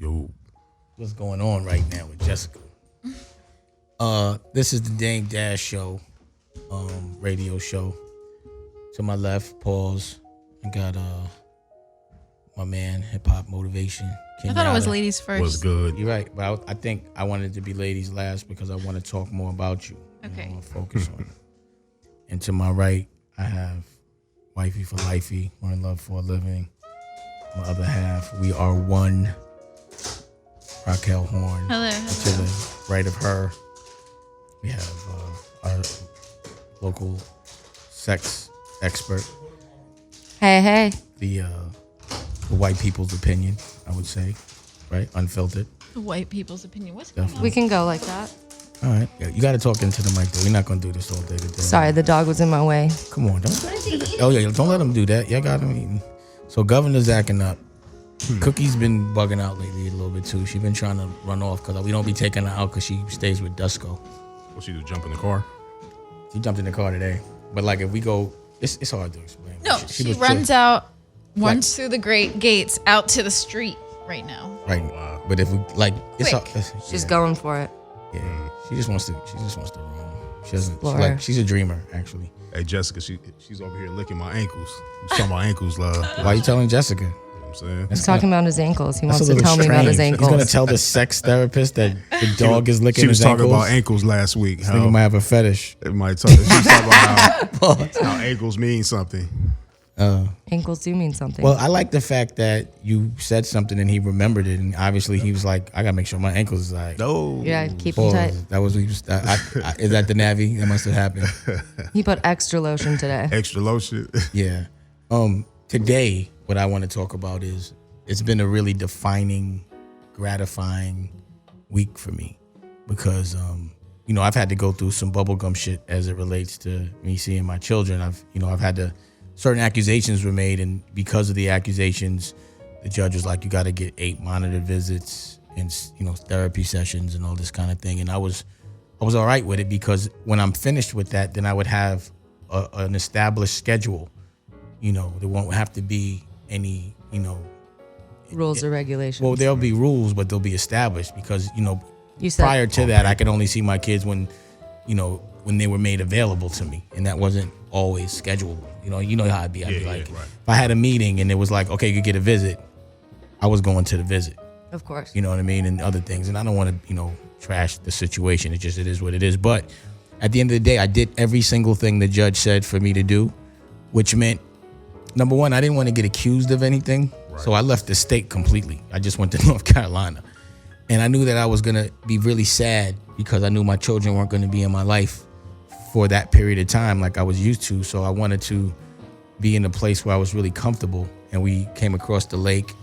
Yo. What's going on right now with Jessica? This is the Dame Dash Show, radio show. To my left, pause. I got my man, Hip Hop Motivation. I thought it was ladies first. Was good. You're right, but I think I wanted it to be ladies last because I want to talk more about you. Okay. I want to focus on you. And to my right, I have Wifey for Lifey, One Love for a Living. My other half, we are one. Raquel Horn. Hello. And to the right of her, we have our local sex expert. Hey. The white people's opinion, I would say, right? Unfiltered. The white people's opinion. What's going on? We can go like that. All right. Yeah, you got to talk into the mic, though. We're not going to do this all day today. Sorry, the dog was in my way. Come on. Oh, yeah. Don't let him do that. Yeah, got him eating. So Governor's acting up. Cookie's been bugging out lately a little bit, too. She's been trying to run off because we don't be taking her out because she stays with Dusko. What she do, jump in the car? She jumped in the car today. But, like, if we go, it's hard to explain. No, she runs out, runs through the great gates out to the street right now. Right. Wow. But if we, like, it's Quick. She's going for it. Yeah. She just wants to roam. She doesn't, Explore. she's a dreamer, actually. Hey, Jessica, she's over here licking my ankles. You talking about ankles, love. Why are you telling Jessica? You know what I'm saying? He's talking about his ankles. He That's wants a to little tell me about his strange. ankles. He's gonna tell the sex therapist that the dog is licking She was his talking ankles. about ankles last week. I think he might have a fetish. She was talking about how ankles mean something. Ankles do mean something. Well, I like the fact that you said something and he remembered it, and obviously he was like, "I gotta make sure my ankles is like." No. yeah, keep him tight. That was what he was. Is that the Navi? That must have happened. He put extra lotion today. Extra lotion. Yeah. Today, what I want to talk about is it's been a really defining, gratifying week for me because I've had to go through some bubblegum shit as it relates to me seeing my children. I've had to. Certain accusations were made, and because of the accusations, the judge was like, "You got to get 8 monitored visits and therapy sessions and all this kind of thing." And I was all right with it because when I'm finished with that, then I would have an established schedule. There won't have to be any Rules or regulations. Well, there'll be rules, but they'll be established because you said prior to that, I could only see my kids when they were made available to me, and that wasn't always schedulable. You know how I'd be. I'd be like, right. if I had a meeting and it was like, okay, you get a visit, I was going to the visit. Of course. You know what I mean, and other things. And I don't want to, trash the situation. It is what it is. But at the end of the day, I did every single thing the judge said for me to do, which meant, number one, I didn't want to get accused of anything. Right. So I left the state completely. I just went to North Carolina. And I knew that I was going to be really sad because I knew my children weren't going to be in my life for that period of time like I was used to. So I wanted to be in a place where I was really comfortable. And we came across the lake.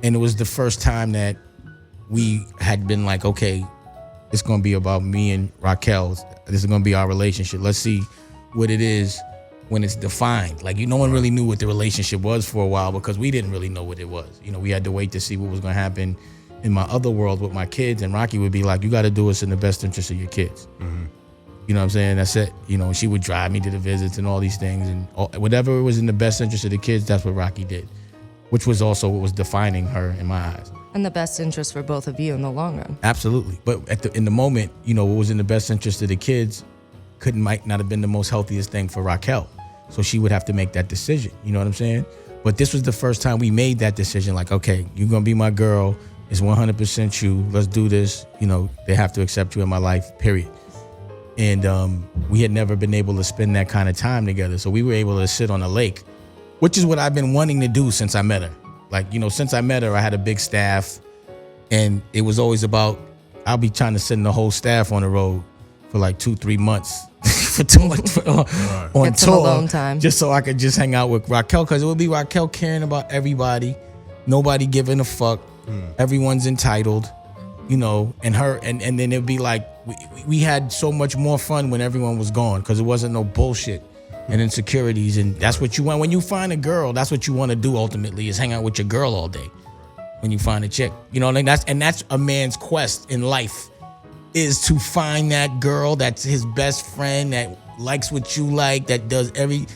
And it was the first time that we had been like, okay, it's going to be about me and Raquel. This is going to be our relationship. Let's see what it is when it's defined. Like, no one really knew what the relationship was for a while because we didn't really know what it was. We had to wait to see what was going to happen in my other world with my kids. And Rocky would be like, you got to do this in the best interest of your kids. Mm-hmm. You know what I'm saying? That's it. She would drive me to the visits and all these things. And whatever was in the best interest of the kids, that's what Rocky did, which was also what was defining her in my eyes. And the best interest for both of you in the long run. Absolutely. But in the moment, what was in the best interest of the kids might not have been the most healthiest thing for Raquel. So she would have to make that decision. You know what I'm saying? But this was the first time we made that decision. Like, okay, you're going to be my girl. It's 100% you. Let's do this. They have to accept you in my life, period. And we had never been able to spend that kind of time together. So we were able to sit on a lake, which is what I've been wanting to do since I met her. Like, since I met her, I had a big staff. And it was always about, I'll be trying to send the whole staff on the road for like 2-3 months on Get some tour. alone time. Just so I could just hang out with Raquel. Because it would be Raquel caring about everybody. Nobody giving a fuck. Everyone's entitled. And her, and then it'd be like, we had so much more fun when everyone was gone because it wasn't no bullshit and insecurities. And that's what you want. When you find a girl, that's what you want to do ultimately is hang out with your girl all day when you find a chick. That's a man's quest in life is to find that girl that's his best friend that likes what you like, that does and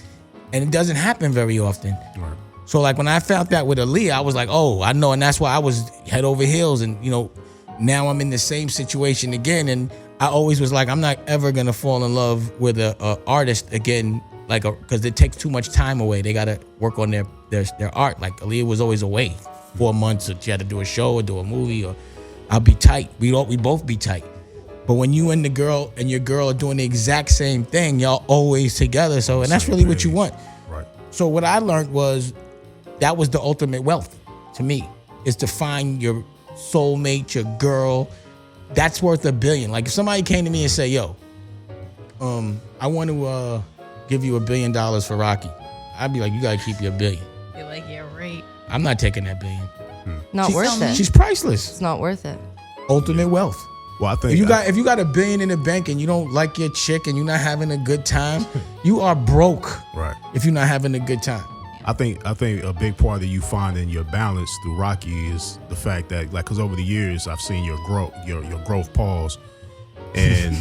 it doesn't happen very often. Right. So like when I found that with Aaliyah, I was like, oh, I know. And that's why I was head over heels. And, you know, now I'm in the same situation again. And I always was like, I'm not ever going to fall in love with a artist again, like, because it takes too much time away. They got to work on their art. Like Aaliyah was always away 4 months. Or she had to do a show or do a movie, or I'll be tight. We both be tight. But when you and the girl and your girl are doing the exact same thing, y'all always together. So, and that's really what you want. Right. So what I learned was that was the ultimate wealth to me, is to find your soulmate, your girl. That's worth $1 billion. Like if somebody came to me and say, yo, I want to give you $1 billion for Rocky, I'd be like, you got to keep your $1 billion. You're like, yeah, right. I'm not taking that $1 billion. Not worth it. She's priceless. It's not worth it. Ultimate wealth. Well, I think If you got $1 billion in the bank and you don't like your chick and you're not having a good time, you are broke. Right. If you're not having a good time. I think a big part that you find in your balance through Rocky is the fact that, like, because over the years I've seen your growth pause, and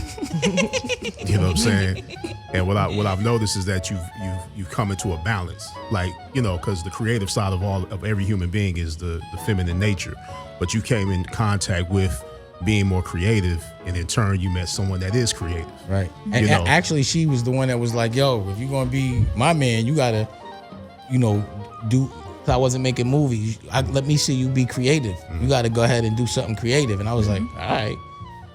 you know what I'm saying. And what I've noticed is that you've come into a balance, like, you know, because the creative side of every human being is the feminine nature, but you came in contact with being more creative, and in turn you met someone that is creative. Right. And actually she was the one that was like, yo, if you're gonna be my man, you gotta, you know, do. I wasn't making movies. Let me see you be creative. You got to go ahead and do something creative. And I was like, all right.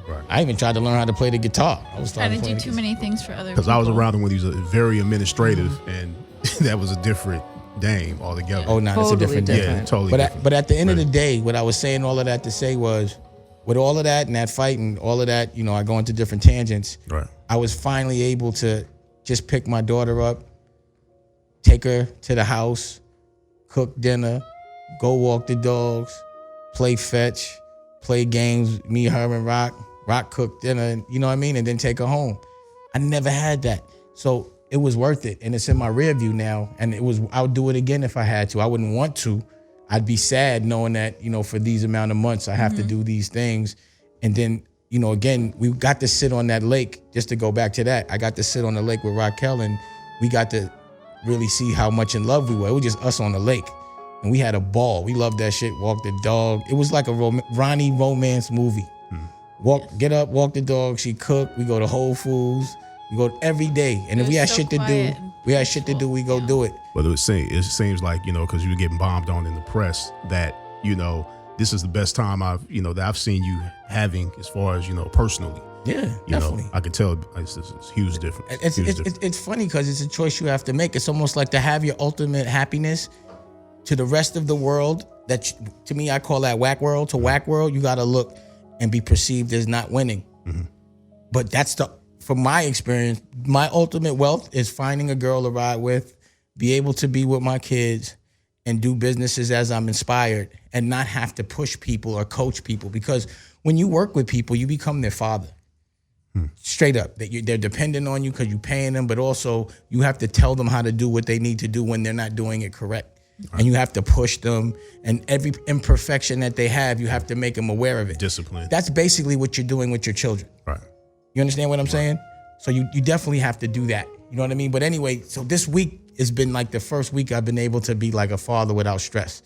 Right. I even tried to learn how to play the guitar. I was Trying to do too many things for other people. Because I was around him when he was very administrative, and that was a different Dame altogether. Oh, no, it's a different Totally Dame. Yeah, totally. But at the end of the day, what I was saying all of that to say was, with all of that and that fight and all of that, you know, I go into different tangents. Right. I was finally able to just pick my daughter up, take her to the house, cook dinner, go walk the dogs, play fetch, play games, me, her, and Rock cook dinner, you know what I mean? And then take her home. I never had that. So it was worth it. And it's in my rear view now. And I would do it again if I had to. I wouldn't want to. I'd be sad knowing that, you know, for these amount of months, I have to do these things. And then, you know, again, we got to sit on that lake, just to go back to that. I got to sit on the lake with Raquel, and we got to really see how much in love we were. It was just us on the lake. And we had a ball. We loved that shit. Walk the dog. It was like a Ronnie romance movie. Get up, walk the dog. She cook. We go to Whole Foods. We go every day. And if we had shit to do, we go do it. But it seems like, you know, because you're getting bombed on in the press, that, you know, this is the best time that I've seen you having, as far as, you know, personally. Yeah, You definitely. know, I can tell it's huge difference. It's funny because it's a choice you have to make. It's almost like to have your ultimate happiness to the rest of the world. That, to me, I call that whack world. To whack world, you got to look and be perceived as not winning. But from my experience, my ultimate wealth is finding a girl to ride with, be able to be with my kids, and do businesses as I'm inspired, and not have to push people or coach people. Because when you work with people, you become their father. Straight up. They're dependent on you because you're paying them, but also you have to tell them how to do what they need to do when they're not doing it correct. Right. And you have to push them, and every imperfection that they have, you have to make them aware of it. Discipline. That's basically what you're doing with your children. Right. You understand what I'm saying? So you definitely have to do that. You know what I mean? But anyway, so this week has been like the first week I've been able to be like a father without stress.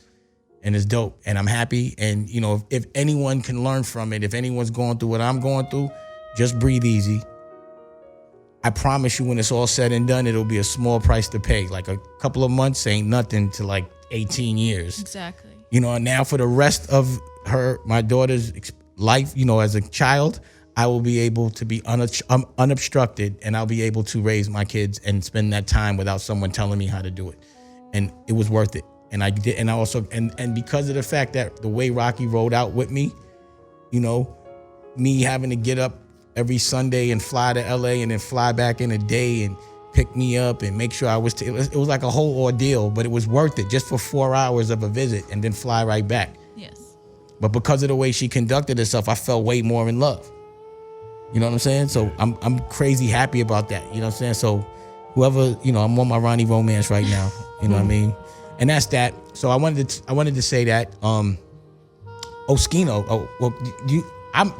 And it's dope. And I'm happy. And, you know, if anyone can learn from it, if anyone's going through what I'm going through, just breathe easy. I promise you, when it's all said and done, it'll be a small price to pay. Like a couple of months ain't nothing to like 18 years. Exactly. You know, and now for the rest of my daughter's life, you know, as a child, I will be able to be unobstructed, and I'll be able to raise my kids and spend that time without someone telling me how to do it. And it was worth it. And I did, and I also, and because of the fact that the way Rocky rode out with me, you know, me having to get up every Sunday and fly to LA and then fly back in a day and pick me up and make sure I was, it was like a whole ordeal, but it was worth it just for 4 hours of a visit and then fly right back. Yes. But because of the way she conducted herself, I felt way more in love. You know what I'm saying? So I'm crazy happy about that. You know what I'm saying? So whoever, you know, I'm on my Ronnie romance right now. You know what I mean? And that's that. So I wanted to say that Oschino.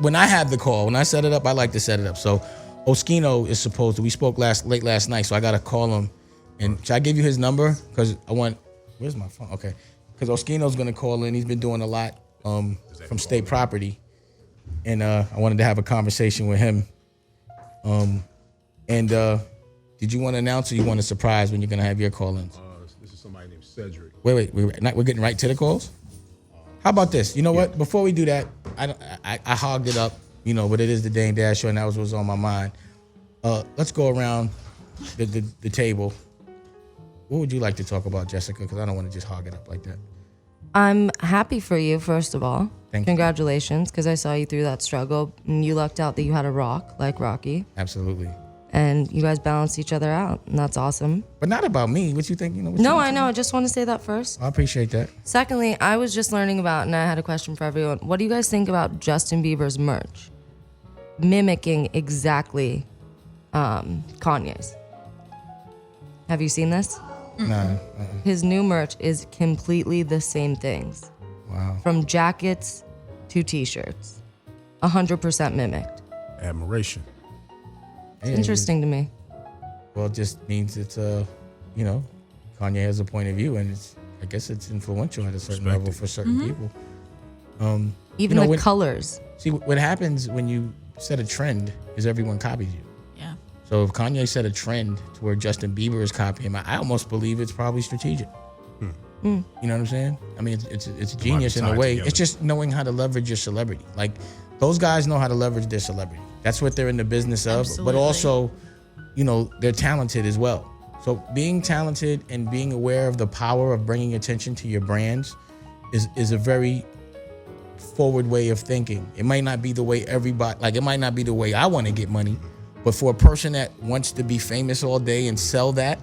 When I have the call, when I set it up, I like to set it up. So Oschino is supposed to. We spoke late last night, so I gotta call him. And should I give you his number? Because I want Where's my phone? Okay. Because Oschino's going to call in. He's been doing a lot from state property. And I wanted to have a conversation with him. Did you want to announce or you want a surprise when you're going to have your call-ins? This is somebody named Cedric. Wait. We're getting right to the calls? How about this? You know what? Before we do that, I hogged it up, but it is the Dane Dash Show, and that was what was on my mind. Let's go around the table. What would you like to talk about, Jessica? Because I don't want to just hog it up like that. I'm happy for you, first of all. Thank you. Congratulations, because I saw you through that struggle. And you lucked out that you had a rock like Rocky. Absolutely. And you guys balanced each other out, and that's awesome. But not about me. What you think? No, I know. I just want to say that first. I appreciate that. Secondly, I was just learning about, and I had a question for everyone. What do you guys think about Justin Bieber's merch? Mimicking exactly Kanye's. Have you seen this? No. His new merch is completely the same things. Wow. From jackets to t-shirts. 100% mimicked. Admiration. Yeah, Interesting to me. Well, it just means it's Kanye has a point of view, and I guess it's influential at a certain level for certain people. Even the colors. See, what happens when you set a trend is everyone copies you. Yeah. So if Kanye set a trend to where Justin Bieber is copying him, I almost believe it's probably strategic. You know what I'm saying? I mean, it's genius in a way. It's just knowing how to leverage your celebrity. Like, those guys know how to leverage their celebrity. That's what they're in the business of. Absolutely. But also, they're talented as well. So being talented and being aware of the power of bringing attention to your brands is a very forward way of thinking. It might not be the way it might not be the way I want to get money, but for a person that wants to be famous all day and sell that,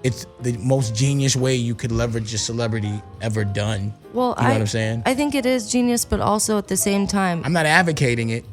it's the most genius way you could leverage your celebrity ever done. Well, you know what I'm saying? I think it is genius, but also at the same time. I'm not advocating it.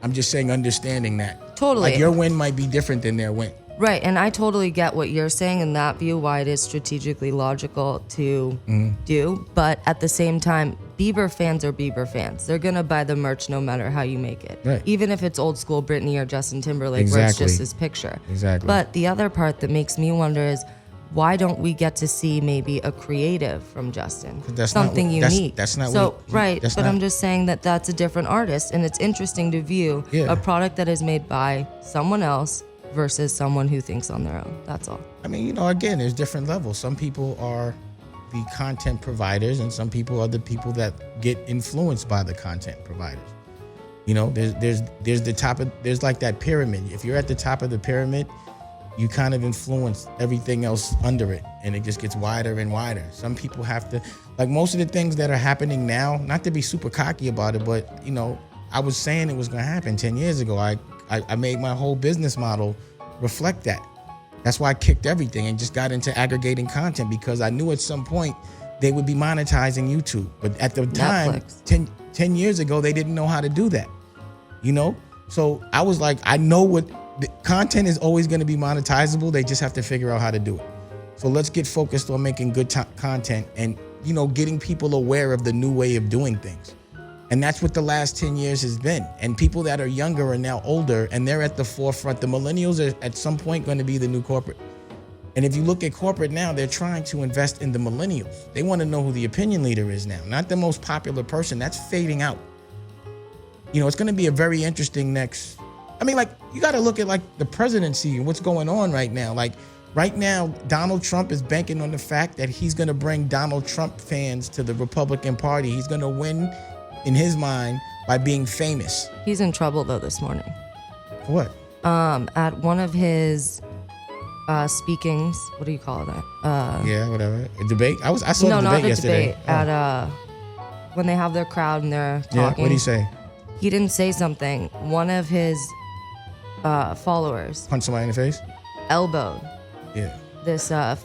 I'm just saying understanding that. Totally. Like, your win might be different than their win. Right, and I totally get what you're saying in that view, why it is strategically logical to do. But at the same time, Bieber fans are Bieber fans. They're going to buy the merch no matter how you make it. Right. Even if it's old school Britney or Justin Timberlake, Exactly. where it's just his picture. Exactly. But the other part that makes me wonder is, why don't we get to see maybe a creative from Justin? That's something unique. That's not so, what right, that's but not, I'm just saying that that's a different artist, and it's interesting to view Yeah. a product that is made by someone else versus someone who thinks on their own. That's all. I mean, again, there's different levels. Some people are the content providers, and some people are the people that get influenced by the content providers. There's the top of, there's like that pyramid. If you're at the top of the pyramid, you kind of influence everything else under it, and it just gets wider and wider. Some people have to, like, most of the things that are happening now, not to be super cocky about it, but I was saying it was going to happen 10 years ago. I made my whole business model reflect that. That's why I kicked everything and just got into aggregating content, because I knew at some point they would be monetizing YouTube. But at the time, Netflix. 10 years ago, they didn't know how to do that. So I was like, I know what the content is always going to be monetizable. They just have to figure out how to do it. So let's get focused on making good content and, getting people aware of the new way of doing things. And that's what the last 10 years has been. And people that are younger are now older, and they're at the forefront. The millennials are at some point going to be the new corporate. And if you look at corporate now, they're trying to invest in the millennials. They want to know who the opinion leader is now, not the most popular person. That's fading out. It's going to be a very interesting next. I mean, you got to look at the presidency and what's going on right now. Right now, Donald Trump is banking on the fact that he's going to bring Donald Trump fans to the Republican Party. He's going to win, in his mind, by being famous. He's in trouble, though, this morning. For what? At one of his speakings, what do you call that? Yeah, whatever. A debate? I saw the debate yesterday. At when they have their crowd and they're talking. Yeah, what did he say? He didn't say something. One of his followers Punch somebody in the face? elbowed Yeah. this, I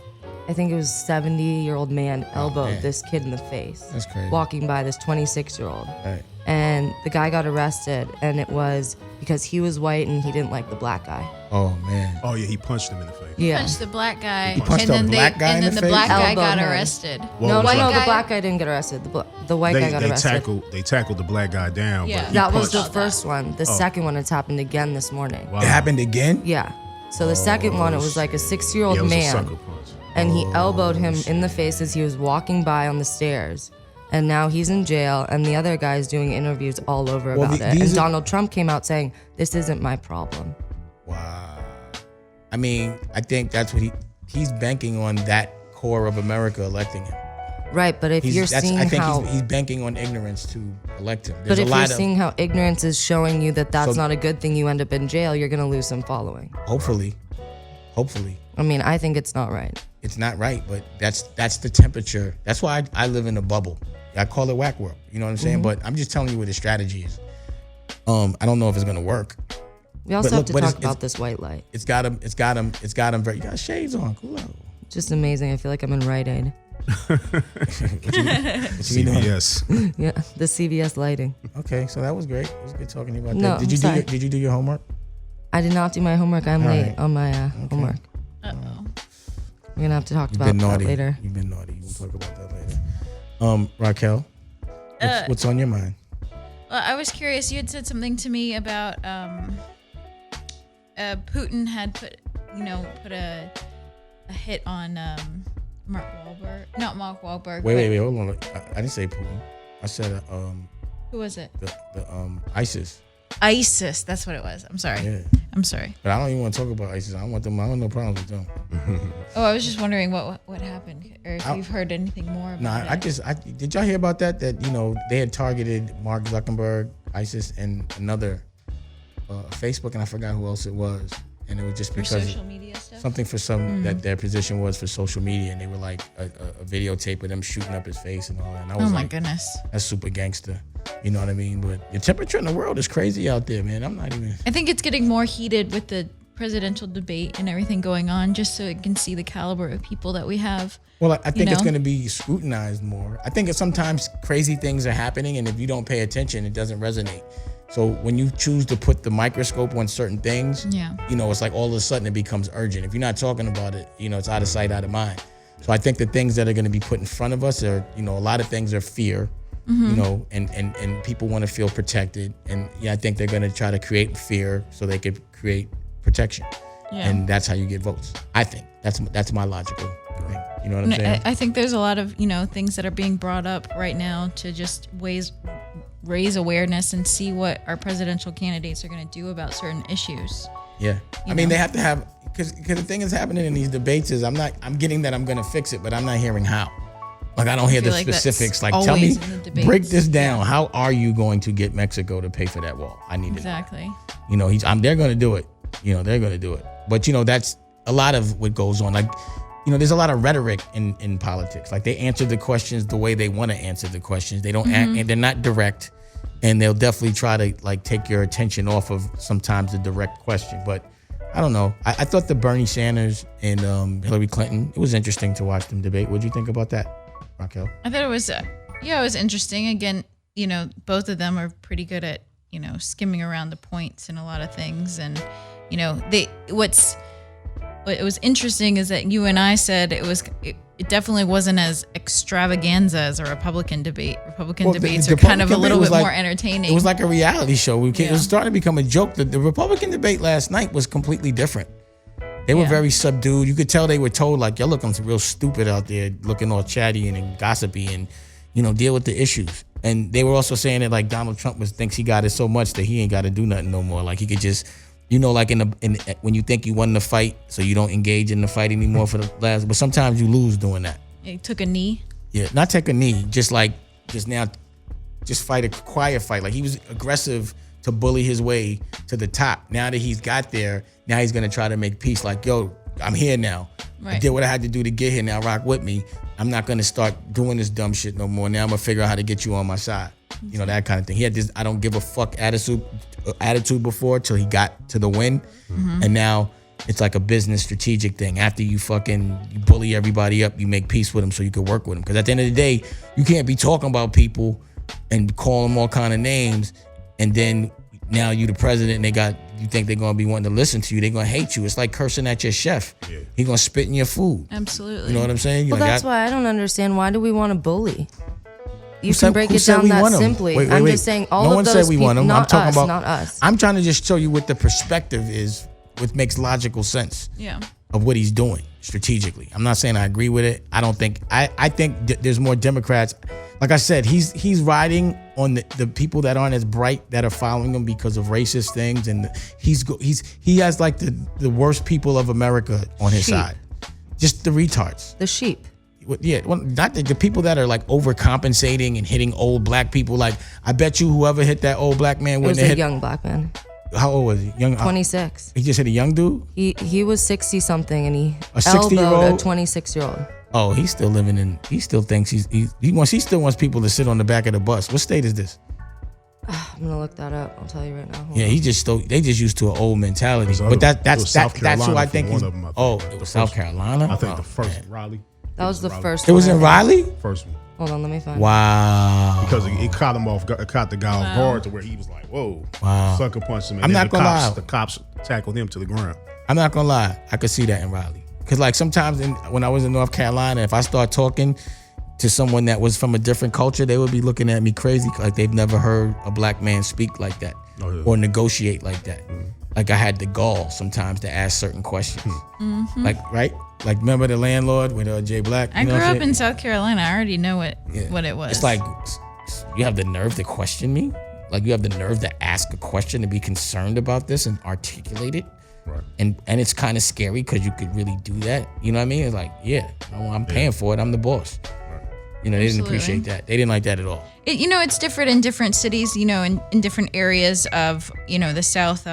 think it was 70-year-old man elbowed man. this kid in the face. That's crazy. Walking by this 26-year-old. Right. And the guy got arrested, and it was because he was white and he didn't like the black guy. Oh, man. Oh yeah, he punched him in the face. Yeah. Punched the black guy, punched a black guy in the face? black guy got Elbowed him. arrested. Well, No, white the guy- black guy didn't get arrested. The white guy got arrested. They tackled the black guy down. Yeah. But he That was punched. the first one. The second one, it's happened again this morning. Wow. It happened again? Yeah. So the second one, it was like a 6-year-old Yeah, it was a man. sucker punch. and he elbowed him in the face as he was walking by on the stairs. And now he's in jail, and the other guy's doing interviews all over about it. And Donald Trump came out saying, "This isn't my problem." Wow. I mean, I think that's what he's banking on, that core of America electing him. Right, but if you're seeing I think how he's banking on ignorance to elect him. but if you're seeing how ignorance is showing you that that's not a good thing, you end up in jail, you're going to lose some following. Hopefully. I mean, I think it's not right. It's not right, but that's the temperature. That's why I live in a bubble. I call it whack world. You know what I'm saying? But I'm just telling you what the strategy is. I don't know if it's going to work. We also have to talk about this white light. It's got him very, you got shades on. Cool out. Just amazing. I feel like I'm in Rite Aid. CVS. Yeah, the CVS lighting. Okay, so that was great. It was good talking to you about No, that. Did you do your homework? I did not do my homework. I'm late on my homework. Uh-oh. We're gonna have to talk about that later. You've been naughty. We'll talk about that later. Raquel, what's on your mind? Well, I was curious. You had said something to me about Putin had put a hit on Mark Wahlberg. Not Mark Wahlberg. Wait, hold on. I didn't say Putin. I said who was it? The ISIS. ISIS. That's what it was. I'm sorry. Yeah. I'm sorry. But I don't even want to talk about ISIS. I don't want them. I don't have no problems with them. Oh, I was just wondering what happened, or if you've heard anything more about it. Did y'all hear about that? That they had targeted Mark Zuckerberg, ISIS, and another Facebook, and I forgot who else it was. And it was just because for social media stuff? Something for some that their position was for social media, and they were like a videotape of them shooting up his face and all that. And I was my goodness, that's super gangster. You know what I mean? But the temperature in the world is crazy out there, man. I'm not even. I think it's getting more heated with the presidential debate and everything going on, just so it can see the caliber of people that we have. Well, I think it's going to be scrutinized more. I think sometimes crazy things are happening, and if you don't pay attention, it doesn't resonate. So when you choose to put the microscope on certain things, it's like all of a sudden it becomes urgent. If you're not talking about it, it's out of sight, out of mind. So I think the things that are going to be put in front of us are, a lot of things are fear, and people want to feel protected. And I think they're going to try to create fear so they could create protection. Yeah. And that's how you get votes. I think that's my logical thing. You know what I'm saying? I think there's a lot of, things that are being brought up right now to just raise awareness and see what our presidential candidates are going to do about certain issues. Yeah. I mean, they have to have, because the thing is happening in these debates is I'm getting that I'm going to fix it, but I'm not hearing how. Like, I don't hear the specifics. Like, tell me, break this down. Yeah. How are you going to get Mexico to pay for that wall? I need it. Exactly. They're going to do it. They're going to do it. But, that's a lot of what goes on. Like, there's a lot of rhetoric in politics. Like, they answer the questions the way they want to answer the questions. They don't act, and they're not direct, and they'll definitely try to take your attention off of sometimes the direct question. But I don't know. I thought the Bernie Sanders and Hillary Clinton, it was interesting to watch them debate. What do you think about that, Raquel? I thought it was, it was interesting. Again, both of them are pretty good at, skimming around the points in a lot of things, and what was interesting is that you and I said it definitely wasn't as extravaganza as a Republican debate. Debates are kind of a little bit more entertaining. It was like a reality show. It was starting to become a joke. The Republican debate last night was completely different. They were very subdued. You could tell they were told, like, y'all looking real stupid out there, looking all chatty and gossipy, and deal with the issues. And they were also saying that, like, Donald Trump thinks he got it so much that he ain't got to do nothing no more. Like, he could just, like when you think you won the fight, so you don't engage in the fight anymore for the last. But sometimes you lose doing that. He took a knee. Yeah, not take a knee. Just fight a quiet fight. Like, he was aggressive to bully his way to the top. Now that he's got there, now he's gonna try to make peace. Like, yo, I'm here now. Right. I did what I had to do to get here. Now rock with me. I'm not gonna start doing this dumb shit no more. Now I'm gonna figure out how to get you on my side. That kind of thing. He had this I don't give a fuck attitude before till he got to the win. And now it's like a business strategic thing. After you bully everybody up, you make peace with them so you can work with them. Because at the end of the day, you can't be talking about people and call them all kind of names, and then now you the president and you think they're gonna be wanting to listen to you. They're gonna hate you. It's like cursing at your chef. Yeah. He's gonna spit in your food. Absolutely. You know what I'm saying? Well, that's why I don't understand. Why do we want to bully? You can break it down that simply. Wait. I'm just saying all of those people. No one said we want them. I'm talking about not us. I'm trying to just show you what the perspective is, what makes logical sense. Yeah. of what he's doing strategically. I'm not saying I agree with it. I don't think I think there's more Democrats. Like I said, he's riding on the people that aren't as bright that are following him because of racist things, and he has like the worst people of America on his side. Just the retards. The sheep. Yeah, well, not the people that are like overcompensating and hitting old black people. Like, I bet you whoever hit that old black man wouldn't have hit. It was a young black man. How old was he? Young. 26. He just hit a young dude? He was 60 something and he A 60-year-old? elbowed a 26-year-old. Oh, he's still living in. He still thinks he still wants people to sit on the back of the bus. What state is this? I'm gonna look that up. I'll tell you right now. Hold Yeah, on. they just used to an old mentality. But that's who I think is. Oh, it was South Carolina. I think the first Raleigh. That was the first It was one. in Raleigh. First one. Hold on, let me find it. Wow. Because it caught the guy off guard to where he was like, "Whoa!" Wow. Sucker punched him. And I'm then not gonna lie. The cops tackled him to the ground. I'm not gonna lie. I could see that in Raleigh. Cause like sometimes when I was in North Carolina, if I start talking to someone that was from a different culture, they would be looking at me crazy, like they've never heard a black man speak like that or negotiate like that. Like I had the gall sometimes to ask certain questions. Like, right? Like, remember the landlord with Jay Black? I grew up in South Carolina. I already know what it was. It's like, you have the nerve to question me? Like, you have the nerve to ask a question and be concerned about this and articulate it? Right. And it's kind of scary because you could really do that. You know what I mean? It's like, I'm paying for it. I'm the boss. Right. You know, they didn't appreciate that. They didn't like that at all. It's different in different cities, in different areas of, the South.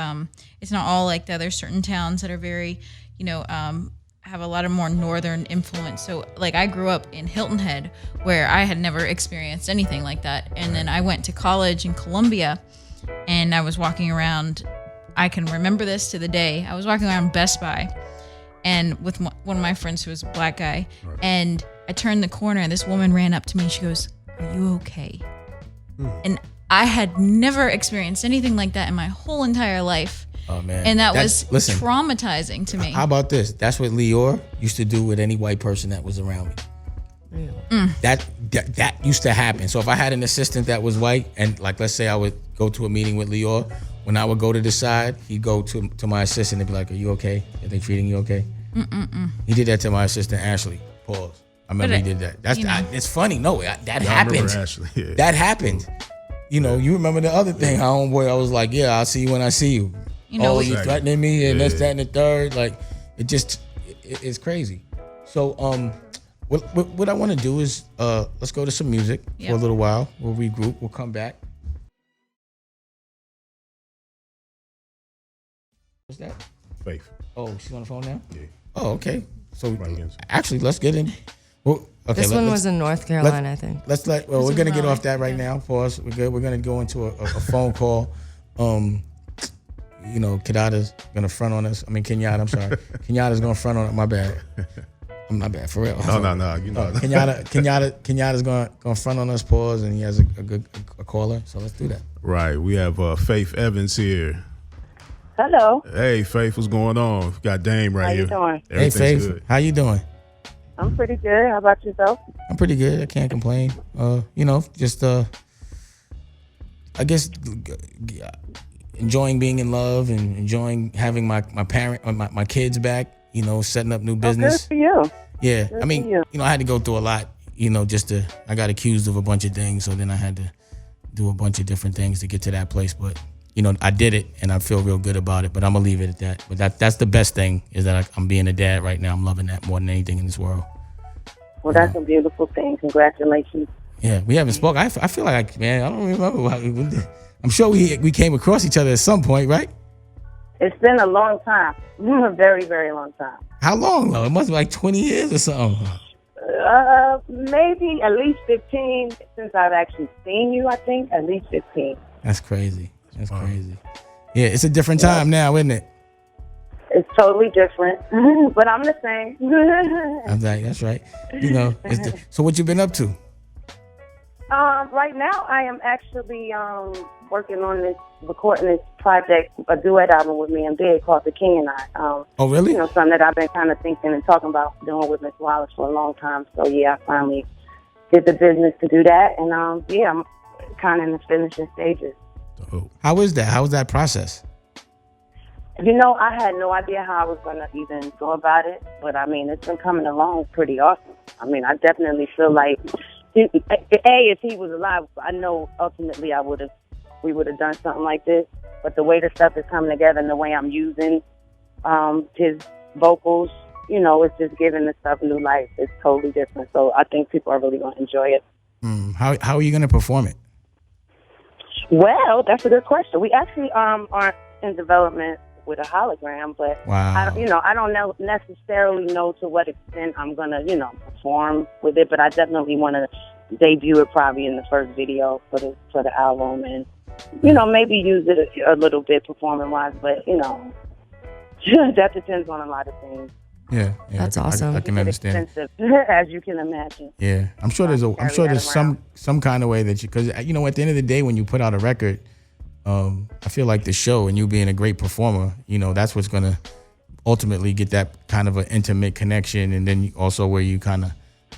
It's not all like that. There's certain towns that are very, have a lot of more northern influence. So like I grew up in Hilton Head where I had never experienced anything like that. And then I went to college in Columbia and I was walking around. I can remember this to the day. I was walking around Best Buy and with one of my friends who was a black guy. Right. And I turned the corner and this woman ran up to me and she goes, "Are you okay?" And I had never experienced anything like that in my whole entire life. Oh man. And that was traumatizing to me. How about this? That's what Lior used to do with any white person that was around me. That used to happen. So if I had an assistant that was white and like let's say I would go to a meeting with Lior, when I would go to the side, he'd go to my assistant and be like, "Are you okay? Are they treating you okay?" He did that to my assistant Ashley. Pause. I remember he did that. It's funny. No, that happened. Yeah. That happened. You remember the other thing, how homeboy, I was like, "Yeah, I'll see you when I see you." You threatening me and this, that, and the third. Like, it's crazy. So, what I want to do is, let's go to some music for a little while. We'll regroup. We'll come back. What's that? Faith. Oh, she's on the phone now? Yeah. Oh, okay. So, actually, let's get in. Well, okay, this one was in North Carolina, I think. We're gonna get off that right now. Pause. We're good. We're gonna go into a phone call. Kenyatta's gonna front on us. I mean, Kenyatta. I'm sorry. Kenyatta's gonna front on it. My bad. I'm not bad for real. No. Kenyatta's gonna front on us. Pause, and he has a good caller. So let's do that. Right. We have Faith Evans here. Hello. Hey, Faith, what's going on? Got Dame right here. How you doing? Hey, Faith. Good. How you doing? I'm pretty good. How about yourself? I'm pretty good. I can't complain. Just I guess enjoying being in love and enjoying having my kids back. Setting up new business. Good for you. Yeah, good I mean, I had to go through a lot. I got accused of a bunch of things, so then I had to do a bunch of different things to get to that place. But I did it, and I feel real good about it. But I'm gonna leave it at that. But that's the best thing is that I'm being a dad right now. I'm loving that more than anything in this world. Well, that's a beautiful thing. Congratulations. Yeah, we haven't spoken. I feel like I don't remember. I'm sure we came across each other at some point, right? It's been a long time. A very, very long time. How long though? It must be like 20 years or something. Maybe at least 15 since I've actually seen you. I think at least 15. That's crazy. That's crazy. Yeah, it's a different time now, isn't it? It's totally different, but I'm the same. I'm like, that's right. So what you been up to? Right now, I am actually working on recording this project, a duet album with me and Big called The King and I. Oh, really? Something that I've been kind of thinking and talking about doing with Miss Wallace for a long time. So, yeah, I finally did the business to do that. And, I'm kind of in the finishing stages. How is that? How was that process? You know, I had no idea how I was going to even go about it, but I mean, it's been coming along pretty awesome. I mean, I definitely feel like, if he was alive, I know ultimately we would have done something like this, but the way the stuff is coming together and the way I'm using his vocals, you know, it's just giving the stuff new life. It's totally different. So I think people are really going to enjoy it. How are you going to perform it? Well, that's a good question. We actually aren't in development with a hologram, but Wow. I don't necessarily know to what extent I'm gonna, perform with it, but I definitely want to debut it probably in the first video for the album, and maybe use it a little bit performing wise, but that depends on a lot of things. Yeah, That's awesome. I can understand. Expensive, as you can imagine. Yeah, I'm sure there's some kind of way that because at the end of the day when you put out a record, I feel like the show and you being a great performer, that's what's gonna ultimately get that kind of an intimate connection, and then also where you kind of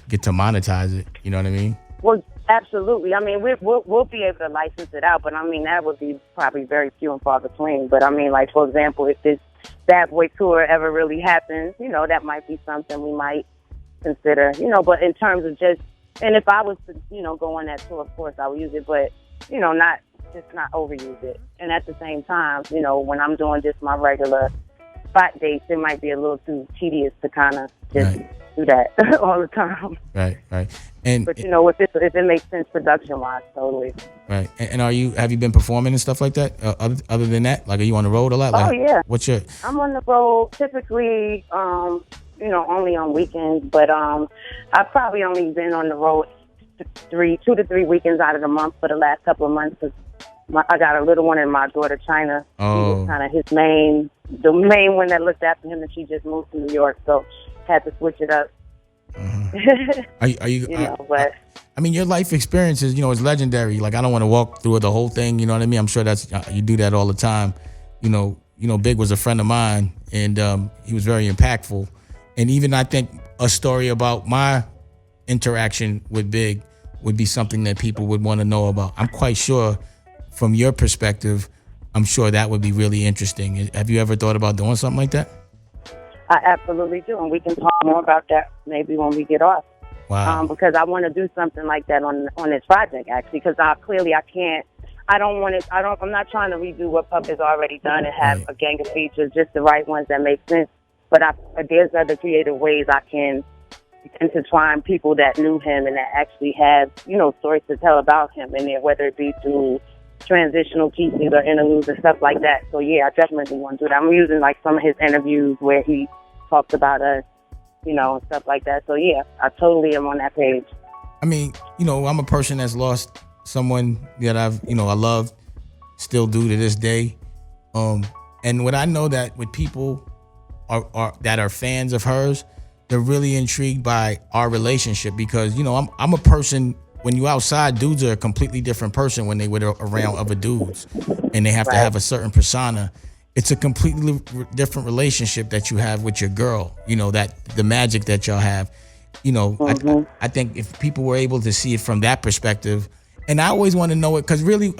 get to monetize it. You know what I mean? Well, absolutely. I mean, we'll be able to license it out, but I mean that would be probably very few and far between. But I mean, like for example, if this Bad Boy tour ever really happens, that might be something we might consider. But in terms of and if I was to go on that tour, of course I would use it, but not overuse it. And at the same time, when I'm doing just my regular spot dates, it might be a little too tedious to kind of just do that all the time. Right. But if it makes sense production wise, totally. Right. And have you been performing and stuff like that? Other than that, like, are you on the road a lot? Like, yeah. I'm on the road typically, only on weekends, but I've probably only been on the road 2 to 3 weekends out of the month for the last couple of months. Cause I got a little one in my daughter, China. Oh. She was kind of the main one that looked after him, and she just moved to New York, so had to switch it up. Are you? But I mean, your life experiences, is legendary. Like, I don't want to walk through the whole thing. You know what I mean? I'm sure that's you do that all the time. Big was a friend of mine, and he was very impactful. And even I think a story about my interaction with Big would be something that people would want to know about. I'm quite sure, from your perspective, I'm sure that would be really interesting. Have you ever thought about doing something like that? I absolutely do, and we can talk more about that maybe when we get off. Wow. Because I want to do something like that on this project, actually, because I can't. I'm not trying to redo what Puff has already done and have a gang of features, just the right ones that make sense. But there's other creative ways I can intertwine people that knew him and that actually have, stories to tell about him in there, whether it be through transitional pieces or interludes and stuff like that. So yeah, I definitely want to do that. I'm using like some of his interviews where he talks about us, and stuff like that. So yeah, I totally am on that page. I mean, I'm a person that's lost someone that I loved, still do to this day. And what I know that with people that are fans of hers, they're really intrigued by our relationship because, I'm a person. When you outside, dudes are a completely different person when they were around other dudes, and they have to have a certain persona. It's a completely different relationship that you have with your girl. That the magic that y'all have. I think if people were able to see it from that perspective, and I always want to know it because really,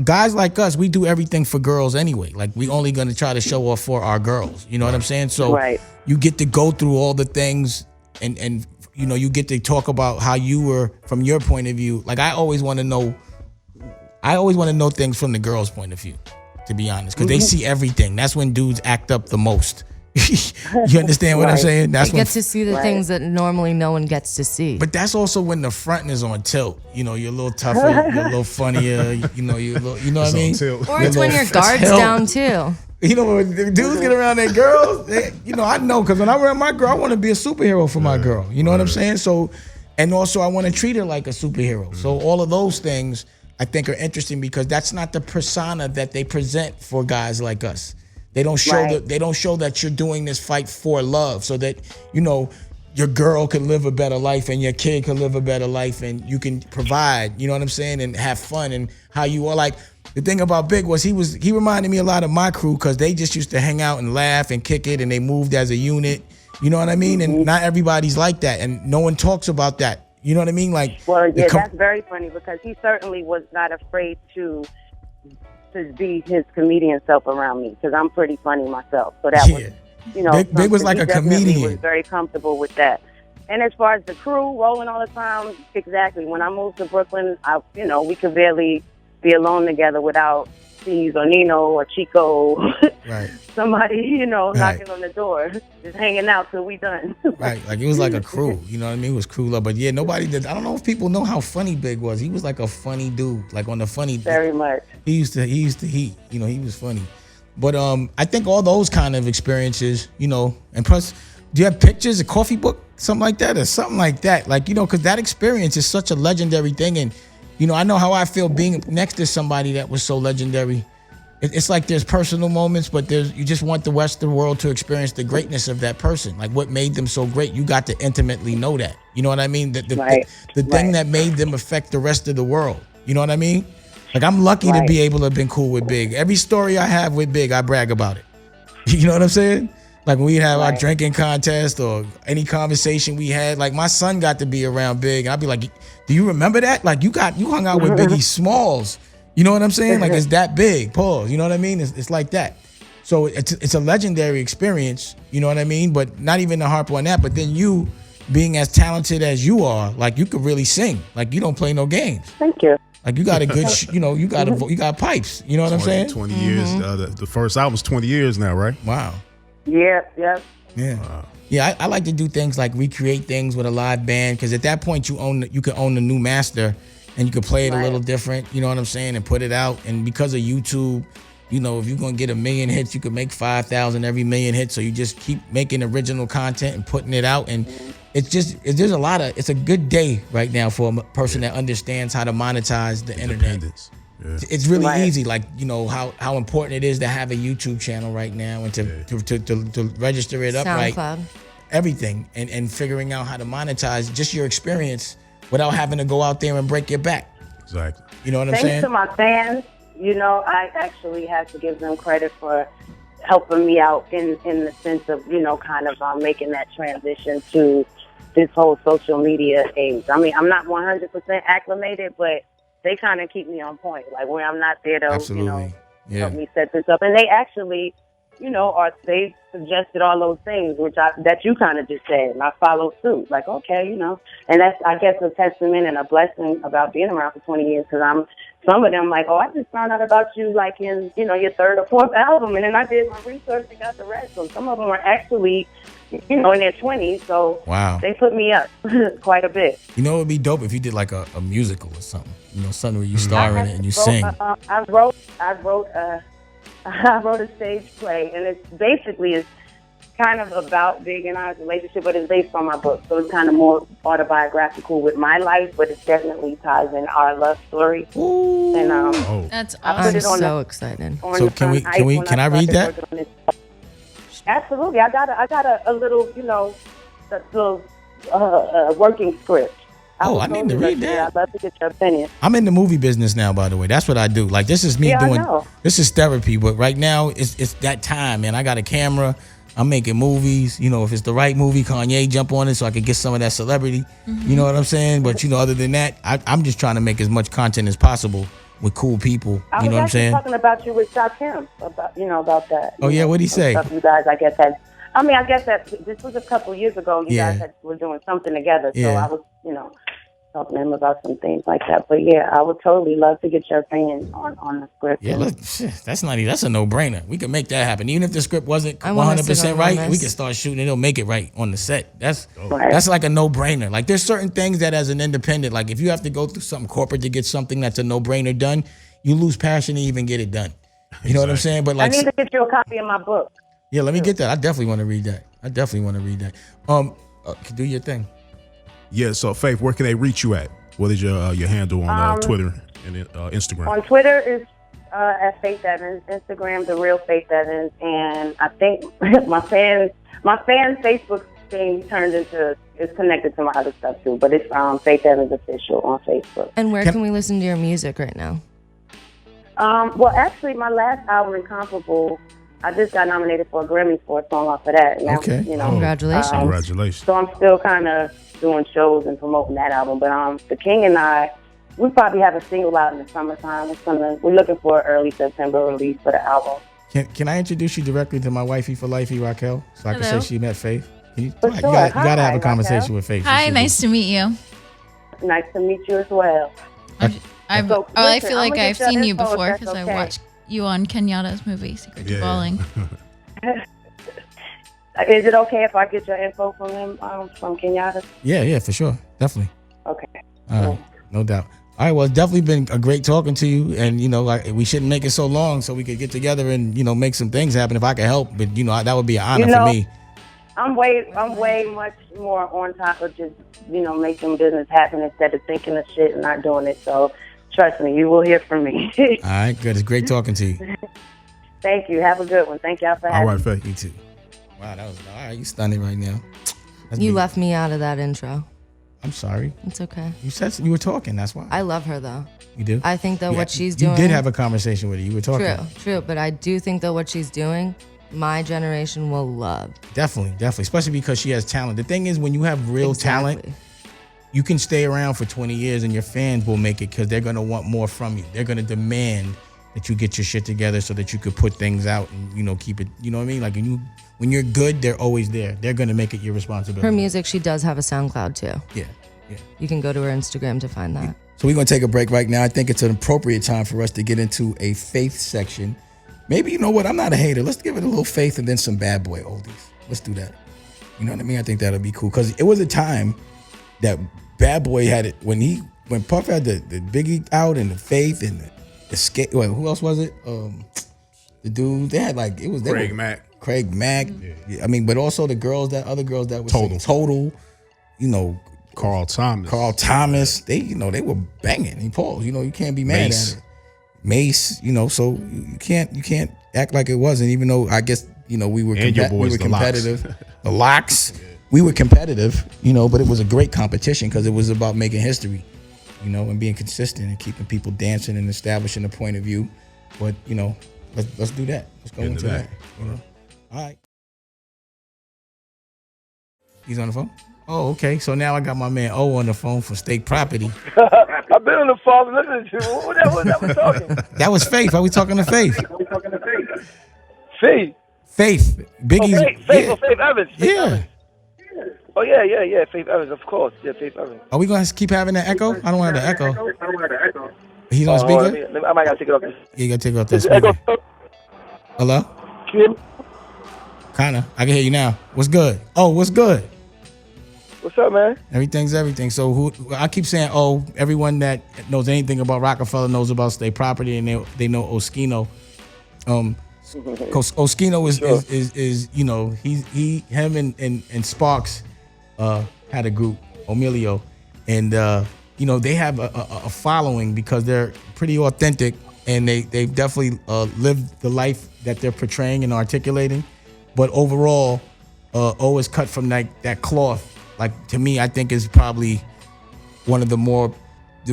guys like us, we do everything for girls anyway. Like, we only going to try to show off for our girls. You know what I'm saying? So you get to go through all the things and you get to talk about how you were from your point of view. Like, I always want to know things from the girl's point of view, to be honest, because they see everything. That's when dudes act up the most. You understand what I'm saying? That's you get to see the things that normally no one gets to see. But that's also when the front is on tilt. You're a little tougher, you're a little funnier. You're a little, what I mean? Or it's when your guard's down too. When the dudes get around their girls, I know, because when I'm around my girl, I want to be a superhero for my girl. You know what I'm saying? So, and also I want to treat her like a superhero. So all of those things I think are interesting because that's not the persona that they present for guys like us. They don't show that you're doing this fight for love, so that your girl can live a better life and your kid can live a better life and you can provide. You know what I'm saying? And have fun and how you are like. The thing about Big was he reminded me a lot of my crew because they just used to hang out and laugh and kick it and they moved as a unit. You know what I mean? And not everybody's like that, and no one talks about that. You know what I mean? Like, well, yeah, that's very funny because he certainly was not afraid to to be his comedian self around me because I'm pretty funny myself. So that was, you know, Big was like he a definitely comedian. was very comfortable with that. And as far as the crew rolling all the time, exactly. When I moved to Brooklyn, we could barely be alone together without Steve or Nino or Chico, Right. somebody, Right. knocking on the door, just hanging out till we done. Right, like it was like a crew, you know what I mean? It was crew love, but yeah, nobody did. I don't know if people know how funny Big was. He was like a funny dude, like on the funny. Very much. He used to heat, he was funny. But I think all those kind of experiences, and plus, do you have pictures, a coffee book, something like that, or something like that? Like, because that experience is such a legendary thing, and I know how I feel being next to somebody that was so legendary. It's like there's personal moments, but you just want the Western world to experience the greatness of that person. Like what made them so great, you got to intimately know that. You know what I mean? The thing that made them affect the rest of the world. You know what I mean? Like I'm lucky to be able to have been cool with Big. Every story I have with Big, I brag about it. You know what I'm saying? Like when we have our drinking contest or any conversation we had, like my son got to be around Big. And I'd be like, do you remember that? Like you hung out with Biggie Smalls. You know what I'm saying? Like it's that big. Pause. You know what I mean? It's like that. So it's a legendary experience. You know what I mean? But not even to harp on that. But then you being as talented as you are, like you could really sing. Like you don't play no games. Thank you. Like you got a good, you got pipes. You know what I'm saying? 20 years. The first album's 20 years now, right? Wow. Yep. Yeah. Wow. Yeah, I like to do things like recreate things with a live band because at that point you can own the new master. And you can play it a little different, you know what I'm saying, and put it out. And because of YouTube, if you're going to get 1 million hits, you can make 5,000 every million hits. So you just keep making original content and putting it out. And it's a good day right now for a person that understands how to monetize the internet. Yeah. It's really easy, like, how important it is to have a YouTube channel right now and to register it up SoundCloud. Everything and figuring out how to monetize just your experience without having to go out there and break your back. Exactly. You know what I'm saying? Thanks to my fans, I actually have to give them credit for helping me out in the sense of, making that transition to this whole social media age. I mean, I'm not 100% acclimated, but they kind of keep me on point. Like where I'm not there to, help me set this up. And they actually, they suggested all those things, that you kind of just said, and I followed suit. Like, okay, and that's, I guess, a testament and a blessing about being around for 20 years, because some of them like, oh, I just found out about you, like, in, your third or fourth album, and then I did my research and got the rest. So some of them are actually, in their 20s, so they put me up quite a bit. It would be dope if you did, like, a musical or something, something where you star in it and you sing. I wrote a stage play, and it's kind of about Big and I's relationship, but it's based on my book, so it's kind of more autobiographical with my life, but it definitely ties in our love story. Ooh. And that's awesome. I'm so excited. So can I read that? Absolutely. I got a little, working script. I need to read that. I'd love to get your opinion. I'm in the movie business now, by the way. That's what I do. Like, this is me doing, this is therapy, but right now it's that time, man. I got a camera. I'm making movies. If it's the right movie, Kanye jump on it so I can get some of that celebrity. You know what I'm saying? But, other than that, I'm just trying to make as much content as possible with cool people. You know what I'm saying? I was talking about you with Shakim, about that. Oh, yeah? What'd he say? You guys, I guess, I guess that this was a couple years ago. You guys were doing something together. So I was, talking to him about some things like that. But yeah, I would totally love to get your opinion on the script. Yeah, look, that's a no-brainer. We can make that happen. Even if the script wasn't 100% right, we can start shooting and it'll make it right on the set. That's like a no-brainer. Like there's certain things that as an independent, like if you have to go through something corporate to get something that's a no-brainer done, you lose passion to even get it done. You know what I'm saying? But like, I need to get you a copy of my book. Yeah, let me get that. I definitely want to read that. Do your thing. Yeah, so Faith, where can they reach you at? What is your handle on Twitter and Instagram? On Twitter is at Faith Evans, Instagram The Real Faith Evans, and I think my fans Facebook thing is connected to my other stuff too, but it's Faith Evans Official on Facebook. And where can we listen to your music right now? Well, actually, my last album, Incomparable, I just got nominated for a Grammy for a song off of that. And okay. Congratulations. Congratulations. So I'm still kind of doing shows and promoting that album. But The King and I we probably have a single out in the summertime. We're looking for an early September release for the album. Can I introduce you directly to my wifey for lifey, Raquel, so I can Hello. say she met Faith? You For gotta sure. have Hi, a conversation Raquel. with Faith. Hi, nice to meet you. Nice to meet you as well. I So, I listen, feel like I'm gonna I've get your seen you info if before that's because I okay. watched you on Kenyatta's movie Secret to Yeah. Balling. Is it okay if I get your info from him, from Kenyatta? Yeah, for sure, definitely. Okay. All right, no doubt. All right, well, it's definitely been a great talking to you, and we shouldn't make it so long so we could get together and make some things happen if I could help. But that would be an honor for me. I'm way much more on top of just making business happen instead of thinking of shit and not doing it. So trust me, you will hear from me. All right, good. It's great talking to you. Thank you. Have a good one. Thank y'all for All having right, me. Faith. You too. Wow, that was all right. You stunning right now. That's You big. left me out of that intro. I'm sorry. It's okay. You said you were talking. That's why. I love her though. You do. I think that Yeah, what she's doing. You did have a conversation with her. You were talking. True. But I do think that what she's doing, my generation will love. Definitely. Especially because she has talent. The thing is, when you have real talent, Exactly. you can stay around for 20 years and your fans will make it because they're going to want more from you. They're going to demand that you get your shit together so that you could put things out and, keep it, you know what I mean? Like when you're good, they're always there. They're going to make it your responsibility. Her music, she does have a SoundCloud too. Yeah. You can go to her Instagram to find that. So we're going to take a break right now. I think it's an appropriate time for us to get into a faith section. Maybe, you know what? I'm not a hater. Let's give it a little faith and then some bad boy oldies. Let's do that. You know what I mean? I think that'll be cool because it was a time that Bad Boy had it when Puff had the Biggie out and the Faith and the skate. Well, who else was it? The dude they had Craig Mack. Yeah. I mean, but also the other girls that were singing. Total. Carl Thomas. They were banging. He paused. You can't be mad at it. Mace. So you can't act like it wasn't. Even though I guess we were competitive. The Locks. We were competitive, but it was a great competition because it was about making history, and being consistent and keeping people dancing and establishing a point of view. But, let's do that. Let's go into that. All right. He's on the phone? Oh, okay. So now I got my man O on the phone for State Property. I've been on the phone listening to you. What that was talking? That was Faith. Are we talking to Faith? Faith. Faith. Biggie's. Faith Evans. Yeah. Oh, yeah. Faith Evans, of course. Yeah, Faith Evans. Are we going to keep having that echo? I don't want the echo. He's on speaker? I might got to take it off. Yeah, you got to take it off that Is the echo speaker. Hello? Can you hear me? Kinda. I can hear you now. What's good? Oh, what's good? What's up, man? Everything's everything. So I keep saying, everyone that knows anything about Rockefeller knows about State Property, and they know Oschino. Oschino is him and Sparks had a group, Emilio, and they have a following because they're pretty authentic and they've definitely lived the life that they're portraying and articulating. But overall, O is cut from that cloth. Like, to me, I think is probably one of the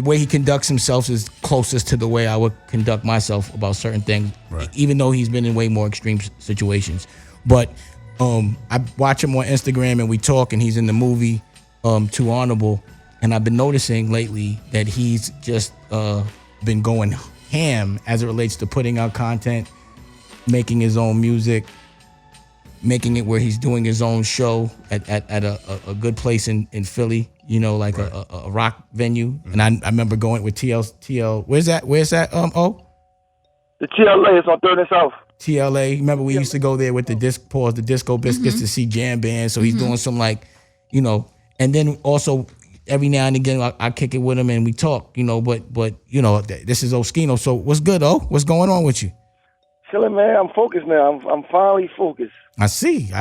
way he conducts himself is closest to the way I would conduct myself about certain things, right. Even though he's been in way more extreme situations. But I watch him on Instagram and we talk, and he's in the movie Too Honorable, and I've been noticing lately that he's just been going ham as it relates to putting out content, making his own music, making it where he's doing his own show at a good place in Philly, like right. a rock venue. Mm-hmm. And I remember going with TL. Where's that? O? The TLA is on 3rd and South. TLA. Remember we used to go there with the Disco Biscuits to see jam bands. So he's doing some and then also every now and again I kick it with him and we talk, but this is Oschino. So what's good, O? What's going on with you? Chilling, man. I'm focused now. I'm finally focused. I see. I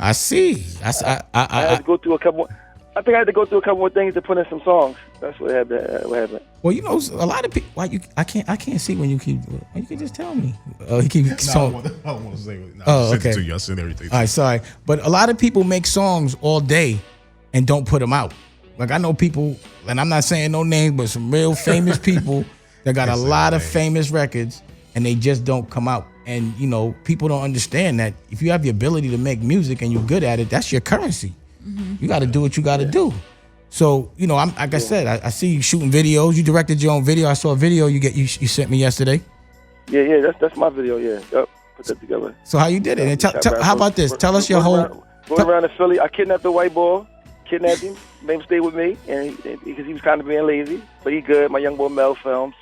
had to go through a couple. I think I had to go through a couple more things to put in some songs. That's what happened. Well, a lot of people. Why I can't see when you keep. You can just tell me. He keep. I don't want to say it. Oh, I sent okay. it to you. I sent everything. All right, sorry, but a lot of people make songs all day and don't put them out. Like I know people, and I'm not saying no names, but some real famous people that got a lot of famous records and they just don't come out. And people don't understand that if you have the ability to make music and you're good at it, that's your currency. Mm-hmm. You got to do what you got to do. So, you know, I'm like I said, I see you shooting videos. You directed your own video. I saw a video you sent me yesterday. Yeah, that's my video. Yeah, yep. Put that together. So how you did it? And how about this? Tell us your whole. Going around in Philly, I kidnapped the white boy. Kidnapped him, made him stay with me, and because he was kind of being lazy, but he good. My young boy Mel films,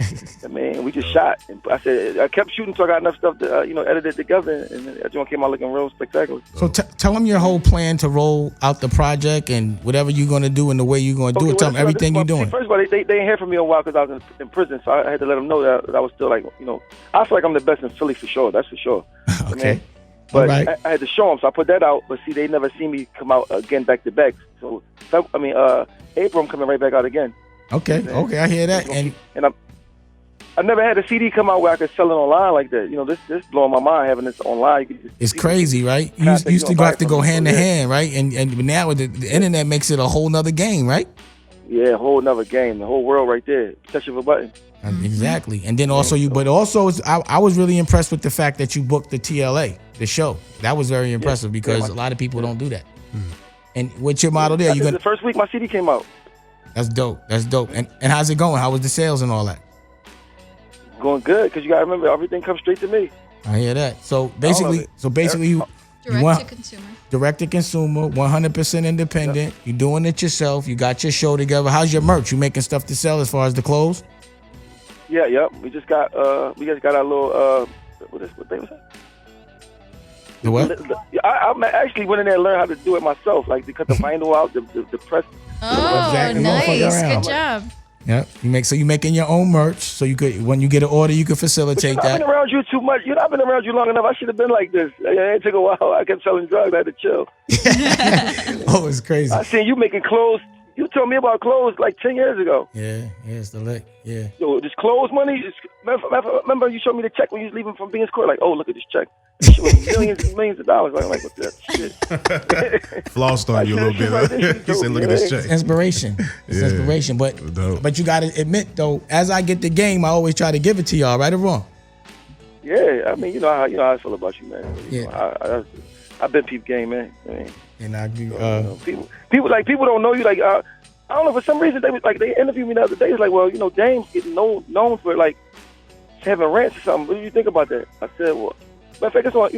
and man, we just shot. And I said I kept shooting, so I got enough stuff to edit it together, and that joint came out looking real spectacular. So tell them your whole plan to roll out the project and whatever you're gonna do and the way you're gonna do it. Tell them everything you're doing. First of all, they didn't hear from me in a while because I was in prison, so I had to let them know that I was still like, I feel like I'm the best in Philly for sure. That's for sure. Okay. But right. I had to show them, so I put that out. But see, they never see me come out again back to back. So April, I'm coming right back out again. Okay, I hear that. And I never had a CD come out where I could sell it online like that. This blowing my mind having this online. It's crazy, right? You used to have to go hand to hand, right? And now with the internet makes it a whole nother game, right? Yeah, a whole nother game. The whole world right there. Touch of a button. Exactly. And then also I was really impressed with the fact that you booked the TLA, the show. That was very impressive because a lot of people don't do that. And what's your model there? The first week my CD came out. That's dope. And how's it going? How was the sales and all that? Going good because you gotta remember everything comes straight to me. I hear that. So basically you direct to consumer. Direct to consumer, 100% independent. You're doing it yourself. You got your show together. How's your merch? You making stuff to sell as far as the clothes? Yeah, yep. We just got our little what day was that? The what? I actually went in there and learned how to do it myself, like to cut the vinyl out, the press. Oh, Exactly. nice. Good job. Yeah, you making your own merch, so you could when you get an order, you could facilitate that. I've been around you too much. I've been around you long enough. I should have been like this. It took a while. I kept selling drugs. I had to chill. Oh, it's crazy. I seen you making clothes. You told me about clothes like 10 years ago. Yeah, it's the lick. Yeah. So this clothes money. Remember you showed me the check when you was leaving from Beans Court. Like, oh, look at this check. It was millions and millions of dollars. I'm like, what's that shit? Flossed on you a little bit. He said, look at this check. Inspiration. It's inspiration. But you got to admit, though, as I get the game, I always try to give it to y'all, right or wrong? Yeah, I mean, you know how I feel about you, man. Yeah. I've been peep game, man. I mean, and people don't know you. Like, I don't know, for some reason they interviewed me the other day. It's like, well, Dame's getting known for like having rants or something. What do you think about that? I said, well, matter of fact, it's on,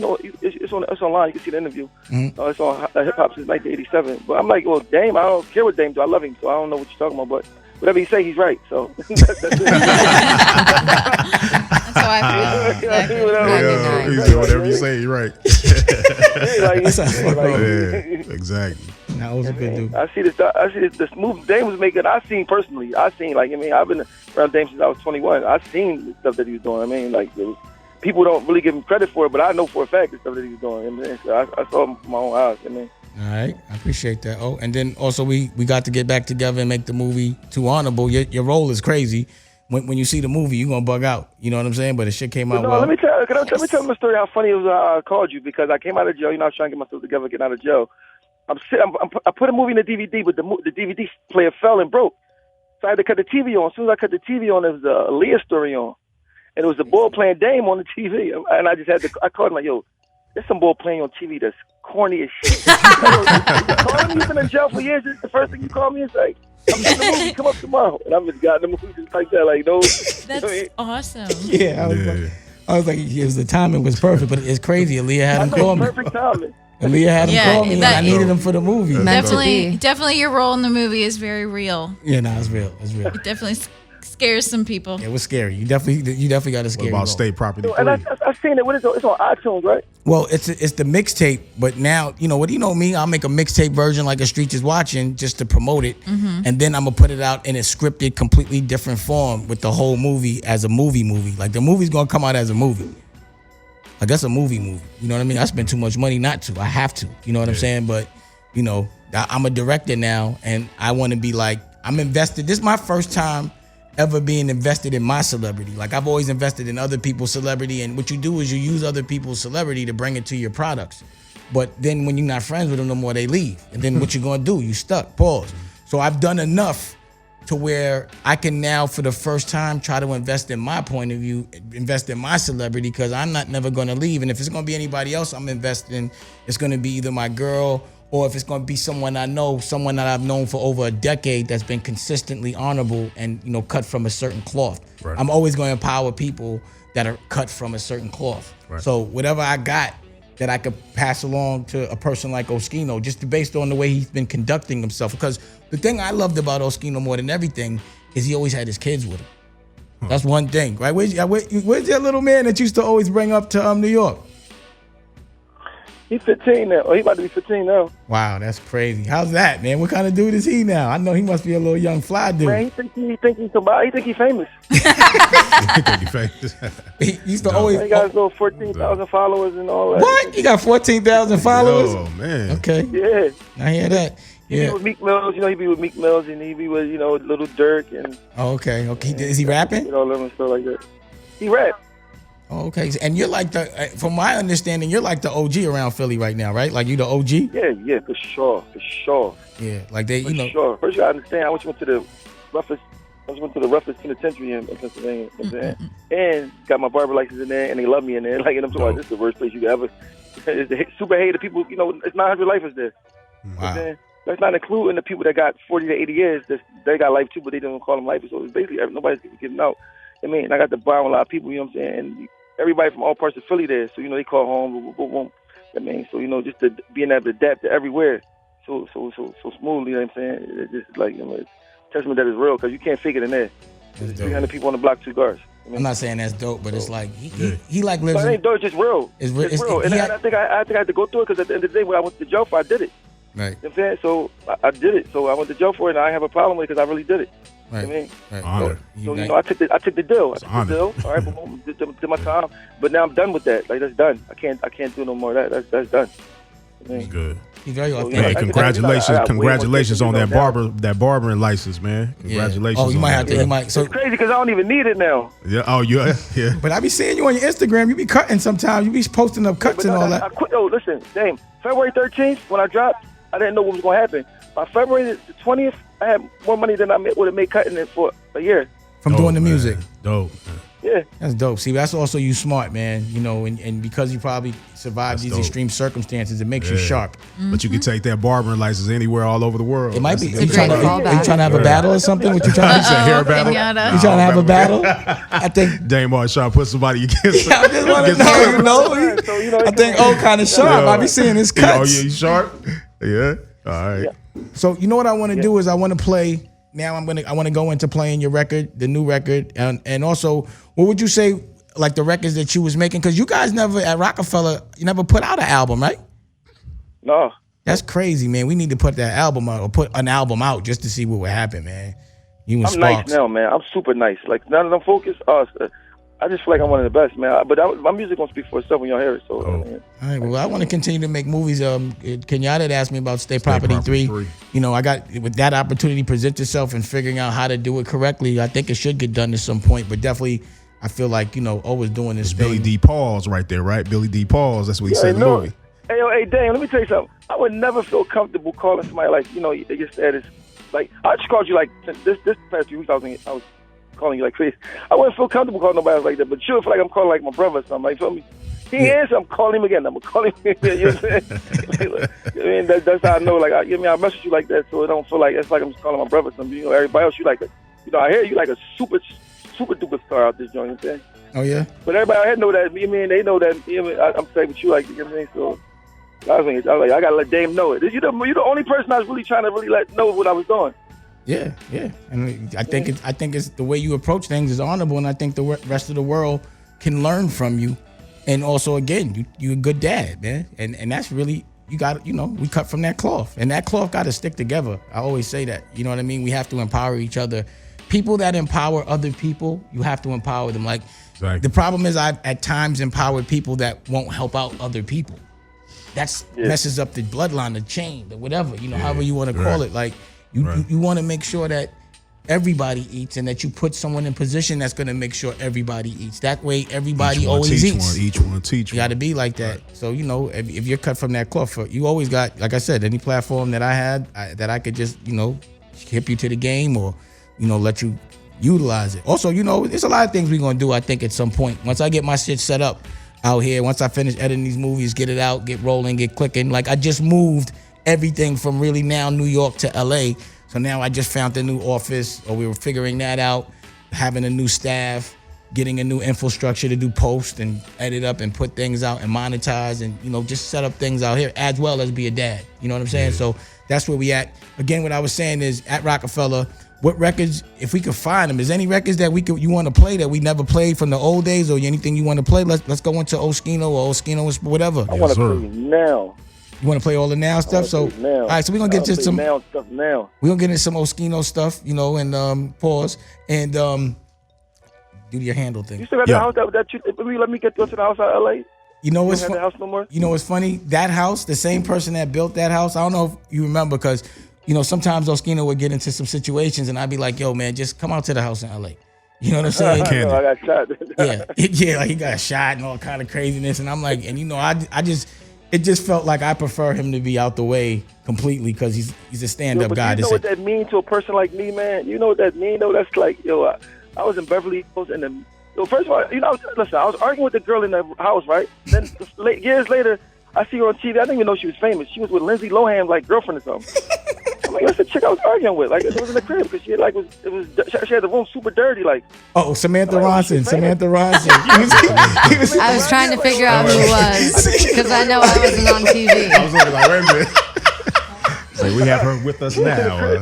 it's online. You can see the interview. Mm-hmm. It's on hip hop since 1987. But I'm like, well, Dame, I don't care what Dame do. I love him, so I don't know what you're talking about. But whatever he say, he's right. So that's it. That's how I feel. He's doing whatever you say. You're right. Exactly. That was a good dude. I see this move Dame was making. I've seen I've been around Dame since I was 21. I've seen the stuff that he was doing. I mean, like, people don't really give him credit for it, but I know for a fact the stuff that he was doing. I mean, so I saw him with my own eyes. I mean. All right, I appreciate that. Oh, and then also we got to get back together and make the movie Too Honorable. Your role is crazy. When you see the movie, you're gonna bug out. You know what I'm saying? But the shit came out well. Let me tell them a story how funny it was. I called you because I came out of jail. I was trying to get myself together, getting out of jail. I put a movie in the DVD, but the DVD player fell and broke. So I had to cut the TV on. As soon as I cut the TV on, there was a Aaliyah story on, and it was the boy playing Dame on the TV. And I called him like, yo, there's some boy playing on TV that's corny as shit. Calling me, you've been in jail for years. This is the first thing you call me and say, I'm in the movie, come up tomorrow. And I've just gotten the movie just like that. Like, no. That's awesome. Yeah, I was like, the timing was perfect, but it's crazy. Aaliyah had him call me. Perfect timing. Aaliyah had him call me, and I needed him for the movie. Definitely your role in the movie is very real. Yeah, no, it's real. It's real. It definitely scares some people. It was scary. You definitely got a scary. What about State Property 3? And I've seen it. What is it? It's on iTunes, right? Well, it's the mixtape, but now me? I'll make a mixtape version like A Street Is Watching just to promote it, and then I'm gonna put it out in a scripted, completely different form with the whole movie as a movie. Like the movie's gonna come out as a movie. Like that's a movie. You know what I mean? I spend too much money not to. I have to. You know what I'm saying? But I'm a director now, and I want to be like I'm invested. This is my first time ever being invested in my celebrity. Like I've always invested in other people's celebrity, and what you do is you use other people's celebrity to bring it to your products. But then when you're not friends with them no more, they leave. And then what you gonna do? You stuck. Pause. So I've done enough to where I can now, for the first time, try to invest in my point of view, invest in my celebrity, because I'm never gonna leave. And if it's gonna be anybody else I'm investing in, it's gonna be either my girl or if it's going to be someone I know, someone that I've known for over a decade that's been consistently honorable and, you know, cut from a certain cloth. Right. I'm always going to empower people that are cut from a certain cloth. Right. So whatever I got that I could pass along to a person like Oschino, just based on the way he's been conducting himself. Because the thing I loved about Oschino more than everything is he always had his kids with him. That's one thing, right? Where's that little man that used to always bring up to New York? He's 15 now. He about to be 15 now. Wow, that's crazy. How's that, man? What kind of dude is he now? I know he must be a little young fly dude. Man, he think he's somebody. He think he's famous. Thank you, Faith. He used to always. He got his little 14,000 followers and all that. What? He got 14,000 followers? Oh man. Okay, Yeah. I hear that. He be Yeah. with Meek Mills, you know, he be with Meek Mills and he be with, you know, Little Dirk and Oh, okay. Is he rapping? you know, them and stuff like that. He rap. Oh, okay. And you're like from my understanding, you're like the OG around Philly right now, right? Like you the OG? Yeah, for sure. Yeah. Like they, For you know. sure. First you gotta understand, I went to the roughest penitentiary in Pennsylvania, you know what I'm saying? And got my barber license in there and they love me in there. Like, and I'm talking about, this is the worst place you could ever. It's the super hated people, you know, it's 900 lifers there. You know what I'm Wow. saying? That's not including the people that got 40 to 80 years. They got life too, but they don't call them lifers. So it's basically nobody's getting out. I mean, I got to bond with a lot of people, you know what I'm saying? And everybody from all parts of Philly there. So, you know, they call home, boom, boom, boom. I mean, so, you know, just to being able to adapt to everywhere so smoothly, you know what I'm saying? It's just like, you know, it's testament that is real because you can't fake it in there. That's There's dope. 300 people on the block, 2 guards. I mean, I'm not saying that's dope, but it's like he like lives. but it ain't dope, it's just real. It's real. It's real. And I think I had to go through it because at the end of the day, when I went to jail for, I did it. Right. You know what I'm saying? So I did it. So I went to jail for it, and I have a problem with it because I really did it. Right. You know what I mean? Right. Honor. So you know, I took the deal. I took the deal. All right, boom, did my time. But now I'm done with that. Like, that's done. I can't do no more of that. That's done. I mean, Good. He's very So, authentic. Hey, I- congratulations, I- congratulations on that now. barbering license, man. Yeah. Congratulations. Oh, you on might that, have to. man. You might. So, it's crazy because I don't even need it now. Yeah. Oh, yeah. but I be seeing you on your Instagram. You be cutting sometimes. You be posting up cuts But and all I that. quit. Oh, listen, damn. February 13th, when I dropped, I didn't know what was going to happen. By February the 20th, I had more money than I would have made cutting it for a year. From Dope, doing the man. music. Dope. Man. Yeah. That's dope. See, that's also you smart, man. You know, and because you probably survived That's these dope. extreme circumstances, it makes you Yeah. sharp. But you can take that barbering license anywhere all over the world. It might be. That's You a trying good to, thing. fallback. you trying to have a battle or something? What you trying to Say hair battle? Pinata. You trying to have a battle? I think. Dame Martin trying to put somebody against. I just want to against know. the- You know, So, you know, I think kind of sharp. Yeah. I be seeing his Oh, cuts. yeah, you sharp? Yeah. All right. Yeah. So you know what I want to do is I want to play. Now I want to go into playing your record, the new record, and also what would you say like the records that you was making? Because you guys never at Rockefeller, you never put out an album, right? No. That's crazy, man. We need to put that album out or put an album out just to see what would happen, man. You and I'm Sparks. nice now, man. I'm super nice. Like, now that I'm focused, I just feel like I'm one of the best, man. But my music gonna speak for itself when y'all hear it. So, Oh. man. All right, well, I want to continue to make movies. Kenyatta had asked me about State Property 3. You know, I got, with that opportunity present itself and figuring out how to do it correctly, I think it should get done at some point. But definitely, I feel like, you know, always doing this Billy thing. D. Paul's right there, right? Billy D. Paul's. That's what he said in the no. movie. Hey, yo, hey, Dan, let me tell you something. I would never feel comfortable calling somebody like, you know, your status. Like, I just called you like this past few weeks. I was calling you like crazy. I wouldn't feel comfortable calling nobody else like that. But you feel like I'm calling like my brother or something. Like, feel me? He answers, I'm calling him again. I'm gonna call him again. You know what I'm saying? Like, I mean, that's how I know. Like, I message you like that, so it don't feel like it's like I'm just calling my brother or something. You know, everybody else, you like I hear you like a super duper star out this joint. You know what I'm saying? Oh, yeah? But everybody out here know that. I mean, they know that. You know, I'm saying with you, like, you know what I'm saying? So I was like, I gotta let Dame know it. You're the only person I was really trying to let know what I was doing. Yeah, yeah. And I think it's the way you approach things is honorable, and I think the rest of the world can learn from you. And also, again, you a good dad, man. And that's really, you got, you know, we cut from that cloth. And that cloth got to stick together. I always say that. You know what I mean? We have to empower each other. People that empower other people, you have to empower them. Like, Exactly. the problem is I've at times empowered people that won't help out other people. That's messes up the bloodline, the chain, the whatever, you know, however you want to call it. Like, you want to make sure that everybody eats and that you put someone in position that's going to make sure everybody eats. That way, everybody always eats. Each one teach You got to be like that. So, you know, if you're cut from that cloth, you always got, like I said, any platform that I had that I could just, you know, hip you to the game or, you know, let you utilize it. Also, you know, there's a lot of things we're going to do, I think, at some point. Once I get my shit set up out here, once I finish editing these movies, get it out, get rolling, get clicking. Like, I just moved everything from really now New York to LA. So now I just found the new office, or we were figuring that out, having a new staff, getting a new infrastructure to do post and edit up and put things out and monetize and, you know, just set up things out here as well as be a dad. You know what I'm saying? Yeah. So that's where we at. Again, what I was saying is at Rockefeller, what records, if we could find them, is any records that you want to play that we never played from the old days, or anything you want to play? Let's go into Oschino or Oschino, whatever. I want to play now. You want to play all the now stuff? So, now. all right, so we're going to get to some now stuff now. We're going to get into some Oschino stuff, you know, and pause and do your handle thing. You still got the house that you let me get to the house out of LA? You know what's the house no more? You know what's funny? That house, the same person that built that house, I don't know if you remember, because, you know, sometimes Oschino would get into some situations and I'd be like, yo, man, just come out to the house in LA. You know what I'm saying? I got shot. yeah, like he got shot and all kind of craziness. And I'm like, and you know, it just felt like I prefer him to be out the way completely, because he's a stand-up guy. You know what that means to a person like me, man? You know what that means, though? That's like, I was in Beverly Hills, and first of all, you know, listen, I was arguing with the girl in the house, right? Then years later, I see her on TV. I didn't even know she was famous. She was with Lindsay Lohan, like, girlfriend or something. I'm like, that's the chick I was arguing with. Like, it was in the crib, because she had, like, she had the room super dirty, like. Oh, Samantha Ronson. Samantha Ronson. I was trying to figure out who it was, because I know I wasn't on TV. I was looking like, wait a minute. So we have her with us now.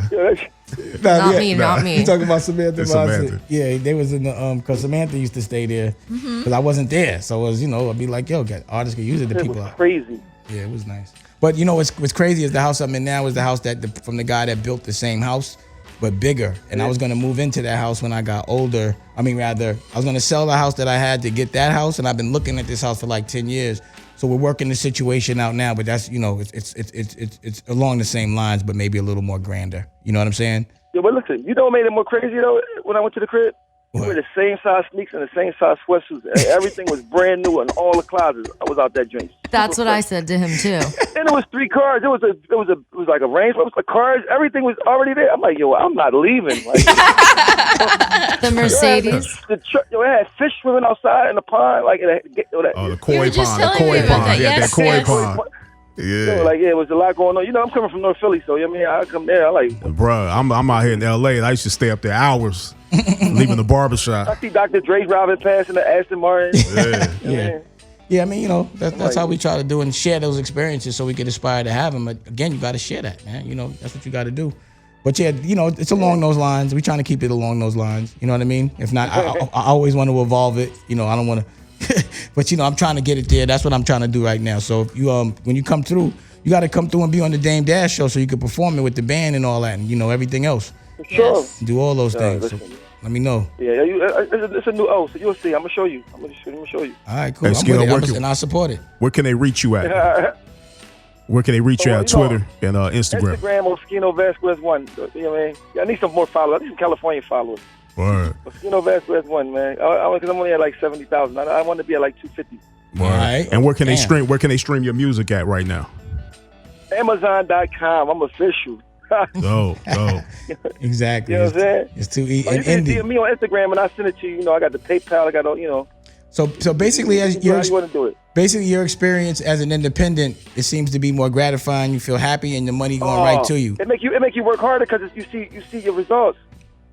Not me. You talking about Samantha Ronson? Samantha. Yeah, they was in the because Samantha used to stay there because I wasn't there, so it was, you know, I'd be like, yo, artists can use it. The It people was crazy. Yeah, it was nice. But you know what's crazy is the house I'm in now is the house from the guy that built the same house, but bigger. And I was gonna move into that house when I got older. I was gonna sell the house that I had to get that house, and I've been looking at this house for like 10 years. So we're working the situation out now, but that's, you know, it's along the same lines, but maybe a little more grander. You know what I'm saying? Yeah, but listen, you know what made it more crazy, though, when I went to the crib? We were the same size sneaks and the same size sweatsuits. Everything was brand new in all the closets. I was out that joint. That's what I said to him too. And it was 3 cars. It was like a Range Rover. The cars, everything was already there. I'm like, yo, I'm not leaving. Like, the Mercedes. The truck, it had fish swimming outside in the pond. Like, the koi just pond. The telling koi me about pond. that. Yeah, Yes, that koi yes. pond. Yeah. Like, it was a lot going on. You know, I'm coming from North Philly, so I mean, I come there. I like, Bruh, I'm out here in LA, and I used to stay up there hours, leaving the barbershop. I see Dr. Dre driving past in the Aston Martin. Yeah. Yeah, I mean, you know, that's how we try to do and share those experiences so we can aspire to have them. But again, you got to share that, man. You know, that's what you got to do. But yeah, you know, it's along those lines. We're trying to keep it along those lines. You know what I mean? If not, I always want to evolve it. You know, I don't want to. But, you know, I'm trying to get it there. That's what I'm trying to do right now. So if you when you come through, you got to come through and be on the Dame Dash show so you can perform it with the band and all that, and, you know, everything else. Sure. Do all those things. So listen. let me know. Yeah, it's a new so you'll see. I'm gonna show you. I'm gonna show you. All right, cool. Hey, I'm Skino, with it, and I support it. Where can they reach you at? Where can they reach you at? Twitter and Instagram. Instagram or Oschino Vasquez 1. You know what I mean? Yeah, I need some more followers. I need some California followers. Word. Oschino Vasquez 1, man. Because I'm only at like 70,000. I want to be at like 250. Word. All right. And where can they stream? Where can they stream your music at right now? Amazon.com. I'm official. Go. Exactly. You know what I'm saying? It's too easy. You can DM me on Instagram and I send it to you. You know, I got the PayPal. I got all, you know. So basically, as how you want to do it. Basically, your experience as an independent, it seems to be more gratifying. You feel happy, and the money going right to you. It make you work harder because you see your results.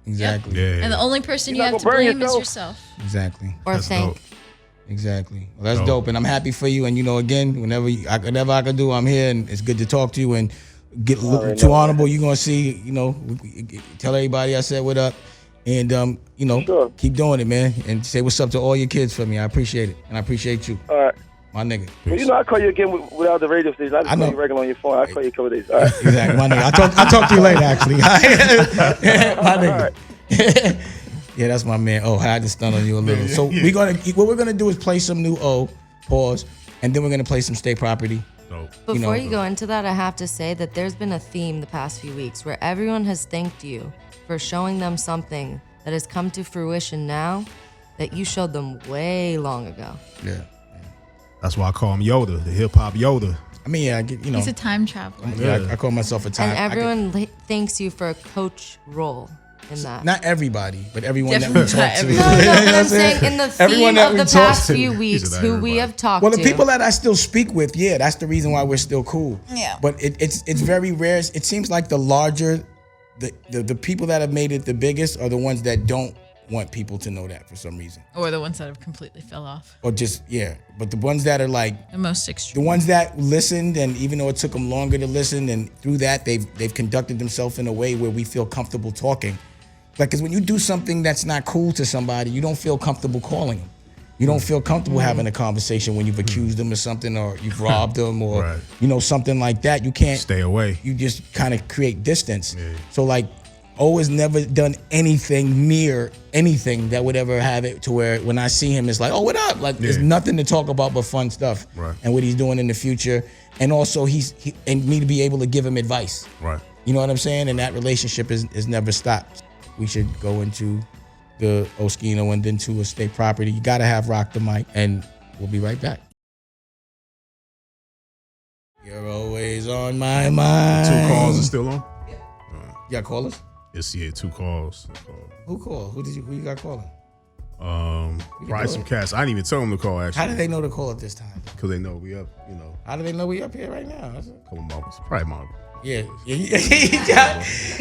Exactly. Yeah. And the only person you You're have not to gonna burn blame is yourself. yourself. Exactly. Or That's thank. dope. Exactly. Well, that's Dope. dope, and I'm happy for you. And you know, again, whenever I can do, I'm here, and it's good to talk to you. And get too honorable. You're gonna see. You know, tell everybody I said what up, and you know, Sure. keep doing it, man. And say what's up to all your kids for me. I appreciate it, and I appreciate you, All right. my nigga. Well, you know, I call you again without the radio station. I just I know. call you regular on your phone. I'll call you a couple of days. All right. Exactly, my nigga. I'll talk to you later, actually. My nigga. Yeah, that's my man. Oh, I had to stun on you a little. So what we're gonna do is play some new pause, and then we're gonna play some State Property. Dope. Before you go into that, I have to say that there's been a theme the past few weeks where everyone has thanked you for showing them something that has come to fruition now that you showed them way long ago. Yeah. That's why I call him Yoda, the hip hop Yoda. I mean, yeah, I get, you know. He's a time traveler. Yeah, I call myself a time. And everyone thanks you for a coach role. in that. Not everybody, but everyone Definitely that we not talk to. everybody. No, You know but what I'm saying in the Everyone theme that of we the talk past to. few He weeks, said who we everybody. have talked Well, the to. people that I still speak with, yeah, that's the reason why we're still cool. Yeah. But it's very rare. It seems like the larger, the people that have made it the biggest are the ones that don't want people to know that for some reason. Or the ones that have completely fell off. Or just, yeah. But the ones that are like, The most the extreme. ones that listened, and even though it took them longer to listen, and through that they've conducted themselves in a way where we feel comfortable talking. Like, because when you do something that's not cool to somebody, you don't feel comfortable calling them. You don't feel comfortable having a conversation when you've accused them of something, or you've robbed them, or Right. something like that. You can't Stay away. You just kind of create distance. Yeah. So like, O has never done anything near anything that would ever have it to where when I see him, it's like, oh, what up? Like, there's Yeah. nothing to talk about but fun stuff. Right. And what he's doing in the future. And also and me to be able to give him advice. Right. You know what I'm saying? And that relationship is never stopped. We should go into the Oschino and then to a state property. You got to have Rock the Mic, and we'll be right back. You're always on my mind. 2 calls are still on? You got callers? Yes, yeah, 2 calls. Who called? Who you got calling? Probably do some it. cats. I didn't even tell them to call, How actually. do they know to call at this time? Because they know we up, How do they know we up here right now? couple months. Probably mom. Yeah. He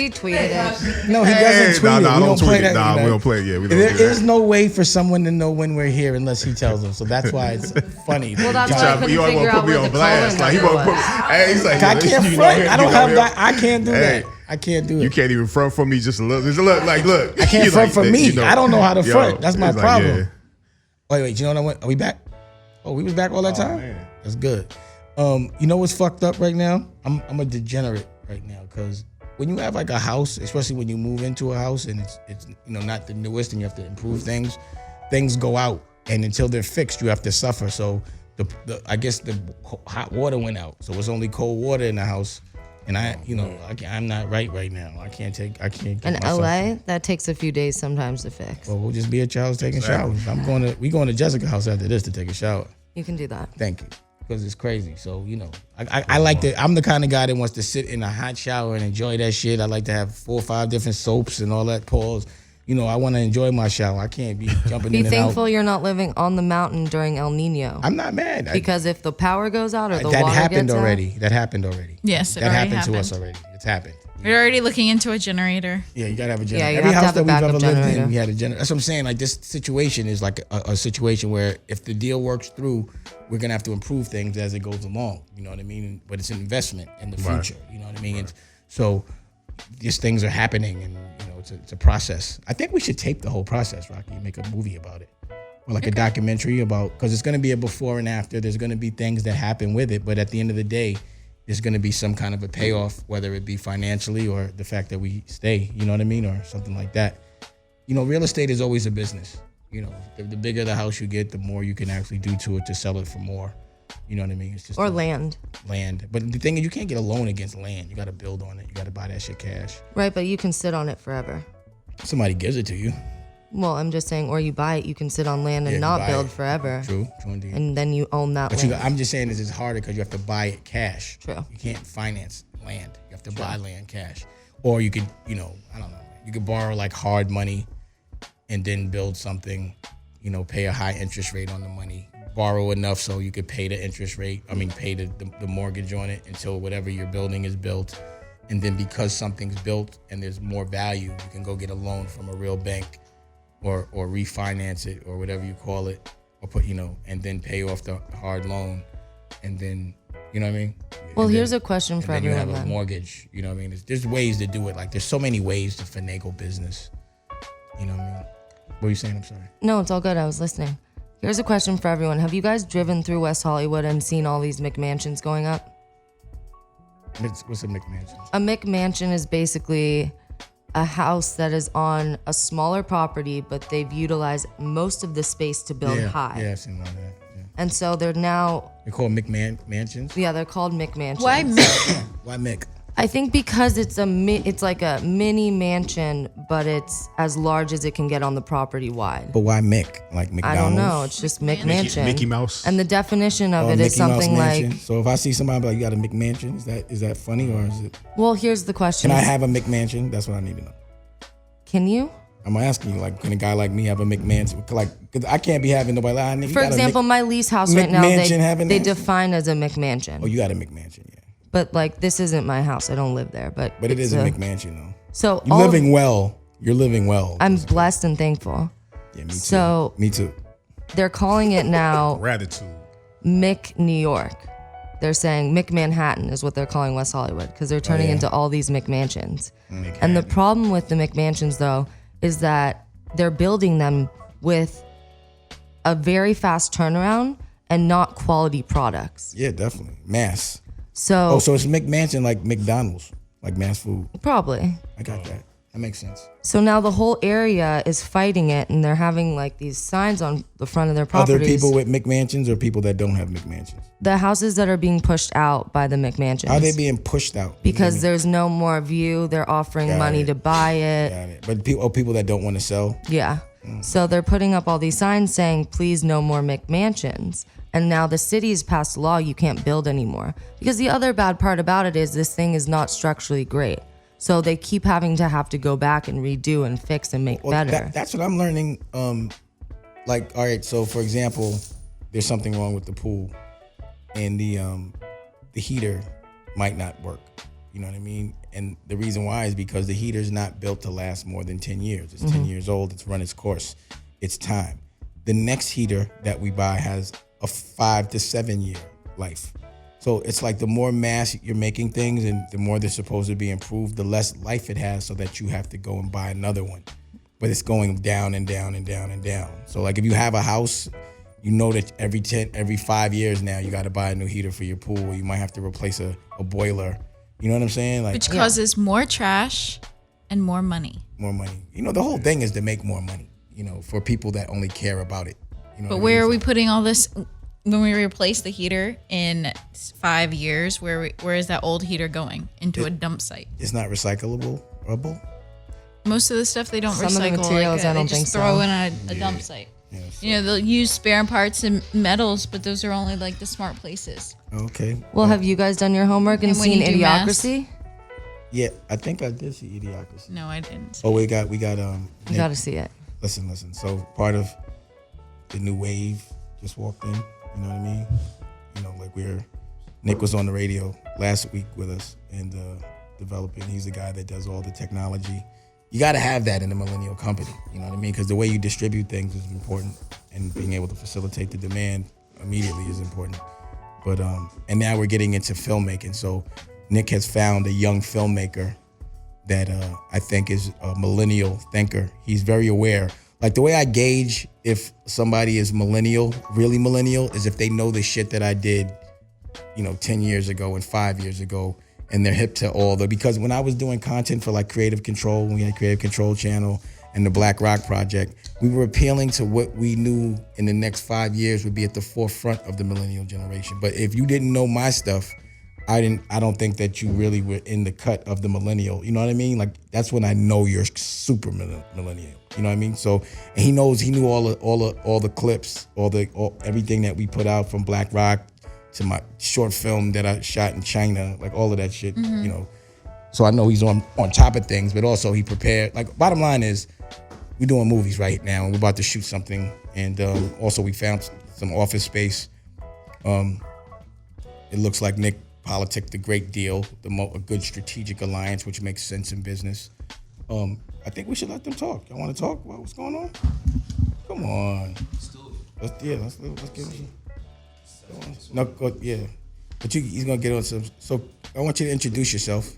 tweeted it. No, he doesn't tweet it. Nah, We don't play tweet it. that, Nah, you know. we don't play it. Yeah, we don't There do that. is no way for someone to know when we're here unless he tells them. So that's why it's funny. Well, that's He why I try- couldn't he always figure wanna out put me where on the blast. call-in Like, he number wanna put. was. Hey, he's like, I yo, can't you know front. him, I don't you know have him. that. I can't do Hey. that. I can't do it. You can't even front for me. Just look. Like, look. I can't You front like for that, me. you know. I don't know how to Yo, front. That's my it's like, problem. yeah. Wait. You know what I went? Are we back? Oh, we was back all that time? man. That's good. You know what's fucked up right now? I'm a degenerate right now because when you have like a house, especially when you move into a house and it's not the newest and you have to improve things go out, and until they're fixed, you have to suffer. So I guess the hot water went out, so it's only cold water in the house, and I'm not right now. I can't get In myself. LA, that takes a few days sometimes to fix. Well, we'll just be at your house taking Exactly. showers. We going to Jessica's house after this to take a shower. You can do that. Thank you. Because it's crazy. So, I like to, I'm the kind of guy that wants to sit in a hot shower and enjoy that shit. I like to have 4 or 5 different soaps and all that pause. I want to enjoy my shower. I can't be jumping Be in and thankful out. you're not living on the mountain during El Nino. I'm not mad. Because if the power goes out or the that water happened gets already. That happened already. Yes, it that already happened to us happened. already. It's happened. We're already looking into a generator. Yeah, you gotta have a generator. you Every have to house have a that we've ever backup lived generator. in, we had a generator. That's what I'm saying. Like, this situation is like a situation where if the deal works through, we're gonna have to improve things as it goes along. You know what I mean? But it's an investment in the Right. future. You know what I mean? And so these things are happening, and it's a process. I think we should tape the whole process, Rocky, and make a movie about it, or like a documentary about, because it's gonna be a before and after. There's gonna be things that happen with it, but at the end of the day, there's going to be some kind of a payoff, whether it be financially or the fact that we stay, you know what I mean, or something like that. Real estate is always a business. The bigger the house you get, the more you can actually do to it to sell it for more. You know what I mean? It's just Or land. Land. But the thing is, you can't get a loan against land. You got to build on it. You got to buy that shit cash. Right, but you can sit on it forever. Somebody gives it to you. Well, I'm just saying, or you buy it, you can sit on land and Yeah, not buy build it. forever. True indeed. And then you own that But land. I'm just saying this is harder because you have to buy it cash. True. You can't finance land. You have to buy land cash. Or you could, I don't know. You could borrow like hard money and then build something, pay a high interest rate on the money. Borrow enough so you could pay the interest rate. Pay the mortgage on it until whatever you're building is built. And then because something's built and there's more value, you can go get a loan from a real bank or refinance it or whatever you call it, or put, and then pay off the hard loan, and then, you know what I mean? Well, And here's then- a question for and then you everyone have a then. mortgage, you know what I mean? There's ways to do it. Like, there's so many ways to finagle business, you know what I mean? What were you saying? I'm sorry. No, it's all good. I was listening. Here's a question for everyone. Have you guys driven through West Hollywood and seen all these McMansions going up? What's a McMansion? A McMansion is basically a house that is on a smaller property, but they've utilized most of the space to build high. Yeah, I've seen all that. Yeah. And so they're now, They're called McMansions. yeah, they're called McMansions. Why? Why Mick? I think because it's like a mini mansion, but it's as large as it can get on the property wide. But why Mick? Like McDonald's? I don't know. It's just McMansion. Mickey Mouse. And the definition of it is Mickey Mouse something Mansion. like, So if I see somebody I'm like, you got a McMansion, is that funny, or is it? well, here's the question. Can I have a McMansion? That's what I need to know. Can you? I'm asking you, like, can a guy like me have a McMansion? Like, because I can't be having nobody like, nigga, For example, my lease house right now, McMansion they that? define as a McMansion. Oh, you got a McMansion, yeah. But like, this isn't my house. I don't live there. But it is a McMansion, though. So You're living well. You're living well. I'm blessed and thankful. Yeah, me too. So me too. They're calling it now Gratitude. Mick New York. They're saying Mick Manhattan is what they're calling West Hollywood because they're turning into all these McMansions. And the problem with the McMansions, though, is that they're building them with a very fast turnaround and not quality products. Yeah, definitely. Mass. So so it's McMansion like McDonald's, like mass food. Probably. I got that. That makes sense. So now the whole area is fighting it, and they're having like these signs on the front of their properties. Are there people with McMansions or people that don't have McMansions? The houses that are being pushed out by the McMansions. How are they being pushed out? Because there's no more view. They're offering money to buy it. Got it. But people that don't want to sell? Yeah. So they're putting up all these signs saying, please no more McMansions. And now the city's passed a law you can't build anymore. Because the other bad part about it is this thing is not structurally great. So they keep having to go back and redo and fix and make better. That's what I'm learning. Like, all right, so for example, there's something wrong with the pool and the heater might not work. You know what I mean? And the reason why is because the heater's not built to last more than 10 years. It's 10 years old. It's run its course. It's time. The next heater that we buy has a 5 to 7 year life. So it's like the more mass you're making things and the more they're supposed to be improved, the less life it has so that you have to go and buy another one. But it's going down and down and down and down. So like if you have a house, you know that every 5 years now you got to buy a new heater for your pool. Or you might have to replace a boiler. You know what I'm saying? Like, which causes more trash and more money. More money. You know, the whole thing is to make more money, you know, for people that only care about it. You know but where are we putting all this? When we replace the heater in 5 years, where is that old heater going? Into a dump site. It's not recyclable. Most of the stuff they don't Some recycle. of the materials, I don't they just think throw so. in a dump site. Yeah, so. You know, they'll use spare parts and metals, but those are only like the smart places. Okay. Well, have you guys done your homework and And when seen you do Idiocracy? Yeah, I think I did see Idiocracy. No, I didn't. Oh, we got You got to see it. Listen. So part of the new wave just walked in. You know what I mean? You know, like Nick was on the radio last week with us and developing. He's the guy that does all the technology. You got to have that in a millennial company. You know what I mean? Because the way you distribute things is important, and being able to facilitate the demand immediately is important. But and now we're getting into filmmaking. So Nick has found a young filmmaker that I think is a millennial thinker. He's very aware. Like the way I gauge if somebody is millennial, really millennial, is if they know the shit that I did, 10 years ago and 5 years ago, and they're hip to all because when I was doing content for like Creative Control, when we had Creative Control Channel and the Black Rock Project, we were appealing to what we knew in the next 5 years would be at the forefront of the millennial generation. But if you didn't know my stuff, I don't think that you really were in the cut of the millennial. You know what I mean? Like that's when I know you're super millennial. You know what I mean? So and he knew all the clips, everything that we put out from Black Rock to my short film that I shot in China, like all of that shit. So I know he's on top of things, but also he prepared. Like bottom line is, we're doing movies right now, and we're about to shoot something, and also we found some office space. It looks like Nick politicked a great deal, a good strategic alliance, which makes sense in business. I think we should let them talk. Y'all want to talk about what's going on? Come on. Let's give him some. But he's gonna get on some. So I want you to introduce yourself.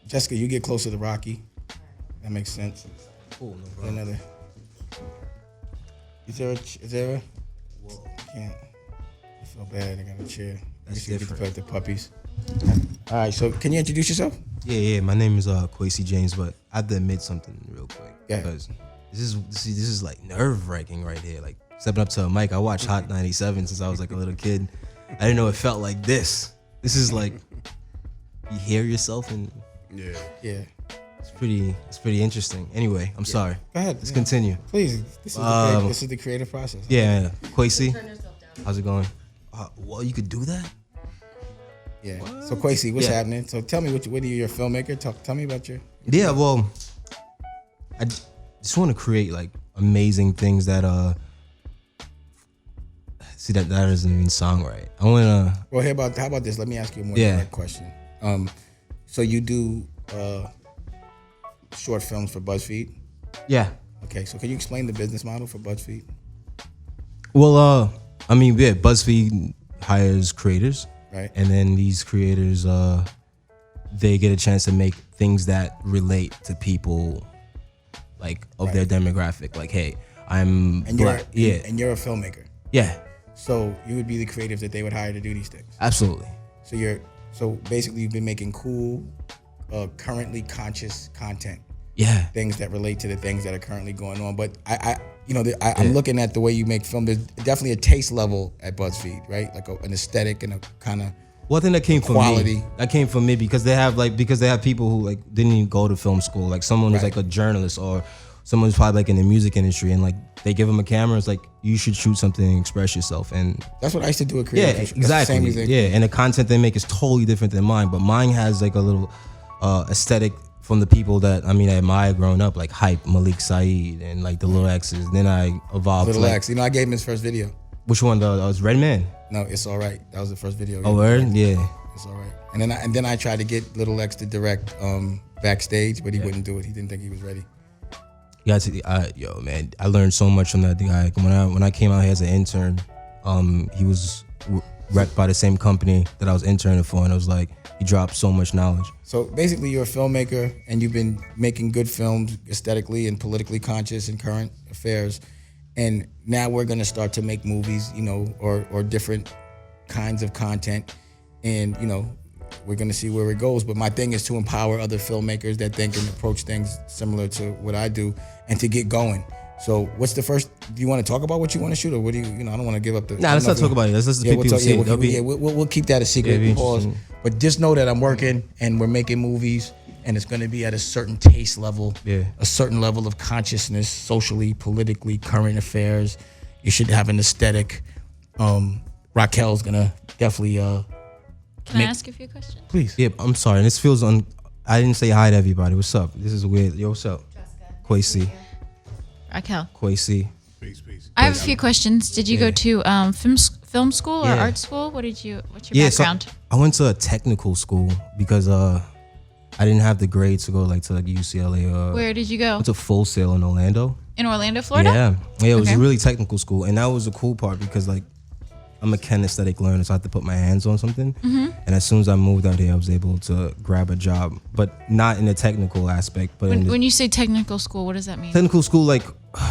Jessica, you get closer to Rocky. That makes sense. Cool, no problem. Is there a? Whoa. I can't. I feel bad. I got a chair. That's you different. Get to play with the puppies. All right. So can you introduce yourself? Yeah. My name is Kwesi James, but I have to admit something real quick. Yeah. Because this is like nerve-wracking right here. Like stepping up to a mic. I watched Hot 97 since I was like a little kid. I didn't know it felt like this. This is like you hear yourself and yeah. It's pretty interesting. Anyway, I'm sorry. Go ahead. Let's continue. Please. This is the creative process. Yeah. Kwesi, how's it going? Well, you could do that? Yeah. What? So Kwesi, what's happening? So tell me, what are you? You're a filmmaker. Tell me about your. Yeah. Well, I just want to create like amazing things that see that doesn't even sound right. I want to. Well, how about this? Let me ask you a more Yeah. direct question. So you do short films for BuzzFeed? Yeah. Okay, so can you explain the business model for BuzzFeed? Well, I mean, yeah, BuzzFeed hires creators, Right. and then these creators, they get a chance to make things that relate to people, like of their demographic. Like, hey, I'm And black. and you're a filmmaker. Yeah, So you would be the creative that they would hire to do these things. absolutely. So basically you've been making cool, currently conscious content, Yeah, things that relate to the things that are currently going on. But I'm looking at the way you make film. There's definitely a taste level at BuzzFeed, right? Like an aesthetic and a kind of one thing that came from quality. me. That came from me because they have people who like didn't even go to film school. Like someone who's Right. like a journalist or someone who's probably like in the music industry, and like they give them a camera. It's like you should shoot something and express yourself. And That's what I used to do at yeah, Creative. That's the exactly. same reason. Yeah, and the content they make is totally different than mine. But mine has like a little aesthetic from the people that I admire growing up, like Hype, Malik Saeed, and like the Little X's. Then I evolved. Little to, like, X. You know, I gave him his first video. Which one? That was Redman. No, It's All Right. That was the first video. Oh, word? Yeah. It's All Right. And then I tried to get Little X to direct backstage, but he wouldn't do it. He didn't think he was ready. Yeah, yo, man, I learned so much from that guy. When I came out here as an intern, he was rec by the same company that I was interning for, and it was like he dropped so much knowledge. So basically, you're a filmmaker, and you've been making good films, aesthetically and politically conscious in current affairs. And now we're gonna start to make movies, or different kinds of content, and we're gonna see where it goes. But my thing is to empower other filmmakers that think and approach things similar to what I do, and to get going. So what's the first? Do you want to talk about what you want to shoot, or what do you? I don't want to give up the. Nah, let's not talk about it. Let's Yeah, people see it. we'll keep that a secret. Yeah, it'd be Pause. interesting. But just know that I'm working and we're making movies, and it's going to be at a certain taste level, Yeah. a certain level of consciousness, socially, politically, current affairs. You should have an aesthetic. Raquel's gonna definitely. Can I ask a few questions? Please. Yeah, I'm sorry. This feels I didn't say hi to everybody. What's up? This is weird. Yo, what's up? Kwesi. Raquel. Kwesi. Peace, peace. I have a few questions. Did you go to film school or Yeah. art school? What's your background? So I went to a technical school because I didn't have the grades to go to UCLA or Where did you I go? went to Full Sail in Orlando. In Orlando, Florida? Yeah, it was Okay. a really technical school, and that was the cool part because I'm a kinesthetic learner, so I had to put my hands on something. Mm-hmm. And as soon as I moved out here, I was able to grab a job, but not in the technical aspect. But in the When you say technical school, what does that mean? technical school,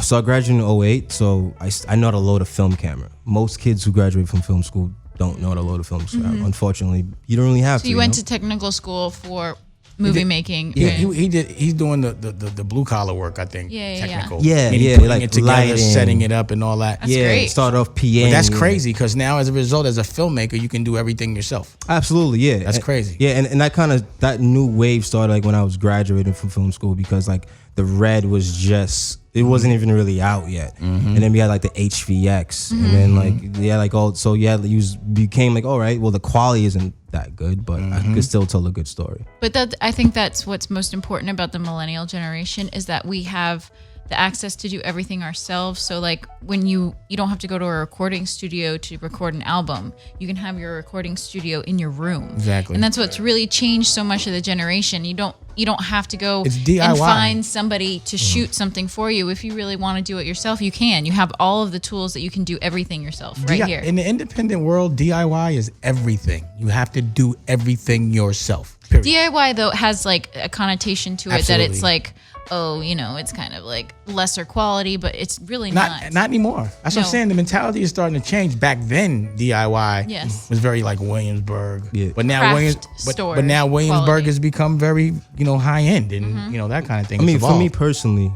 so I graduated in 2008, so I know how to load a film camera. Most kids who graduate from film school don't know how to load a film camera. Unfortunately, you don't really have So to. you went know? to technical school for movie making. Yeah, and- he's doing the blue collar work, I think. Yeah. Technical. Yeah, Meaning yeah, putting like it together, lighting. setting it up, and all that. That's yeah, great. start off PA. But that's crazy because now, as a result, as a filmmaker, you can do everything yourself. Absolutely, yeah. That's crazy. Yeah, and that new wave started when I was graduating from film school because the Red was just, it wasn't even really out yet. And then we had the HVX, and then you became all right, well, the quality isn't that good, but I could still tell a good story. But I think that's what's most important about the millennial generation is that we have the access to do everything ourselves. So when you don't have to go to a recording studio to record an album, you can have your recording studio in your room. Exactly. And that's what's really changed so much of the generation. You don't have to go It's DIY. and find somebody to shoot something for you. If you really want to do it yourself, you can. You have all of the tools that you can do everything yourself right here. In the independent world, DIY is everything. You have to do everything yourself. Period. DIY though has a connotation to it Absolutely. that it's it's kind of lesser quality, but it's really not. Not anymore. That's what I'm No. saying. The mentality is starting to change. Back then, DIY Yes. was very Williamsburg. Yeah. But now Craft store but now Williamsburg quality. has become very high end and that kind of thing. I mean, It's for me evolved. personally,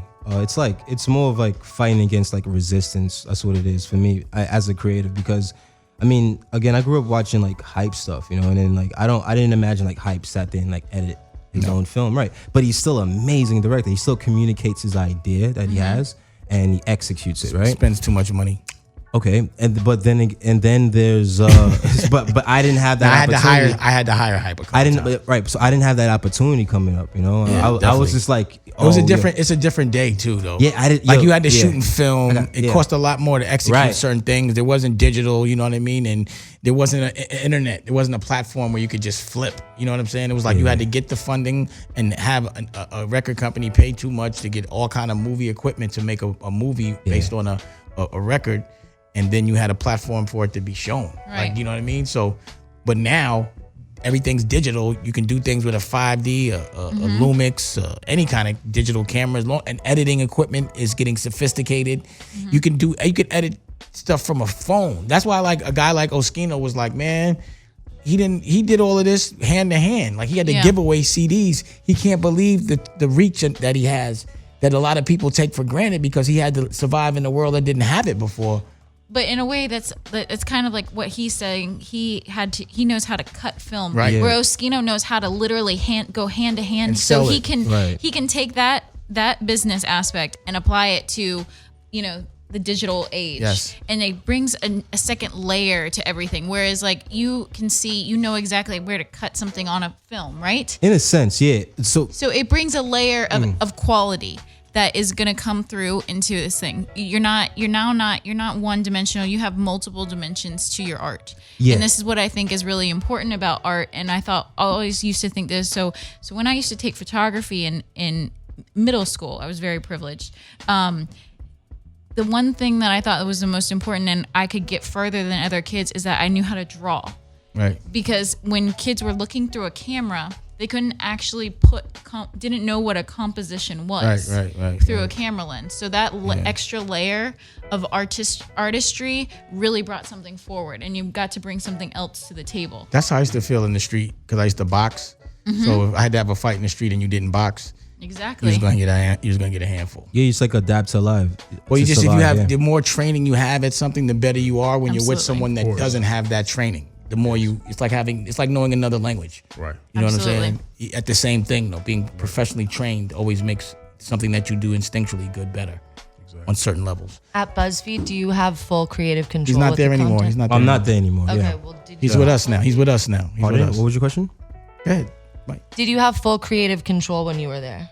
it's more of fighting against resistance. That's what it is for me as a creative because, again, I grew up watching Hype stuff, and then I didn't imagine Hype sat there and edit his own film, right? But he's still an amazing director. He still communicates his idea that he has and he executes it, right? Spends too much money. Okay, but then there's but I didn't have that. I had to hire Hyper. I didn't right, so I didn't have that opportunity coming up. You know, Yeah, I was just like, it was it's a different day too, though. Yeah, I did. Like you had to shoot and film. It yeah. cost a lot more to execute certain things. There wasn't digital, you know what I mean, and there wasn't an internet. There wasn't a platform where you could just flip. You know what I'm saying? It was like you had to get the funding and have a record company pay too much to get all kind of movie equipment to make a movie based on a record. And then you had a platform for it to be shown. Right. Like, you know what I mean? So, but now everything's digital. You can do things with a 5D, a Lumix, any kind of digital cameras. And editing equipment is getting sophisticated. You can edit stuff from a phone. That's why like a guy like Oschino was like, man, he did all of this hand to hand. Like he had to give away CDs. He can't believe the reach that he has that a lot of people take for granted because he had to survive in a world that didn't have it before. But in a way, it's kind of like what he's saying. He knows how to cut film, right? Where Oschino knows how to literally go hand to hand, and so he it. can he can take that business aspect and apply it to the digital age. Yes. And it brings a second layer to everything. Whereas like you can see, exactly where to cut something on a film, right? In a sense, yeah. So it brings a layer of quality that is going to come through into this thing. You're not one dimensional. You have multiple dimensions to your art. Yeah. And this is what I think is really important about art. And I always used to think this. So when I used to take photography in middle school, I was very privileged. The one thing that I thought was the most important and I could get further than other kids is that I knew how to draw. Right. Because when kids were looking through a camera, they couldn't actually didn't know what a composition was through a camera lens. So that extra layer of artistry really brought something forward, and you got to bring something else to the table. That's how I used to feel in the street because I used to box. So if I had to have a fight in the street and you didn't box, exactly, you was gonna get a handful. Yeah, it's like adapt to life. Well, if you have the more training you have at something, the better you are when you're with someone that course. doesn't have that training. The more it's like knowing another language. Right. You know Absolutely. what I'm saying? At the same thing though, being professionally trained always makes something that you do instinctually good better on certain levels. At BuzzFeed, do you have full creative control? He's not with there the anymore. content? He's not there. I'm not there anymore. Okay, Yeah. well, He's with us now. He's with us now. He's with Pardon? us. What was your question? Go ahead. Mike. did you have full creative control when you were there?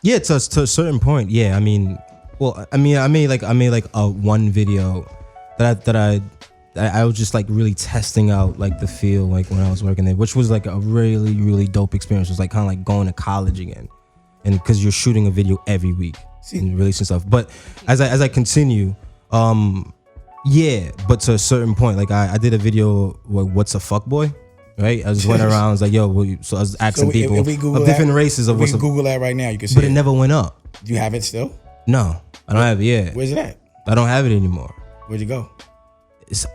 Yeah, to a certain point. Yeah, I mean, I made like a one video that I was just like really testing out like the feel like when I was working there, which was like a really, really dope experience. It was like kind of like going to college again, and because you're shooting a video every week and releasing stuff. But as I continue, yeah, but to a certain point, like I did a video, what's a fuckboy? Right, I just went around. I was like, "Yo," so I was asking people of different races of what's. Google that right now. You can see. But it never went up. Do you have it still? No, I don't have it. Yeah, Where's it at? I don't have it anymore. Where'd you go? It's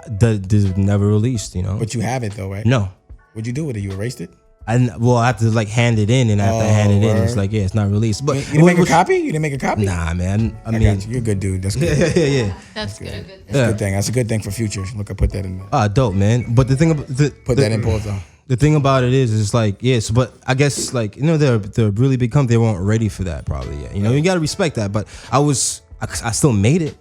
never released. You know. But you have it though, right? No, What'd you do with it? You erased it? I have to like hand it in, and after I hand it in, it's like it's not released. But You didn't make a copy? You didn't make a copy? Nah, man. I I mean, got you. You're a good dude. That's good. yeah. That's good. That's a good thing. That's a good thing for future. Look, I put that in there. Ah, dope, man. But the thing about Put that in pause though. The thing about it is, it's like, yes, but I guess like, they're really big company. They weren't ready for that probably yet. You gotta respect that. But I still made it.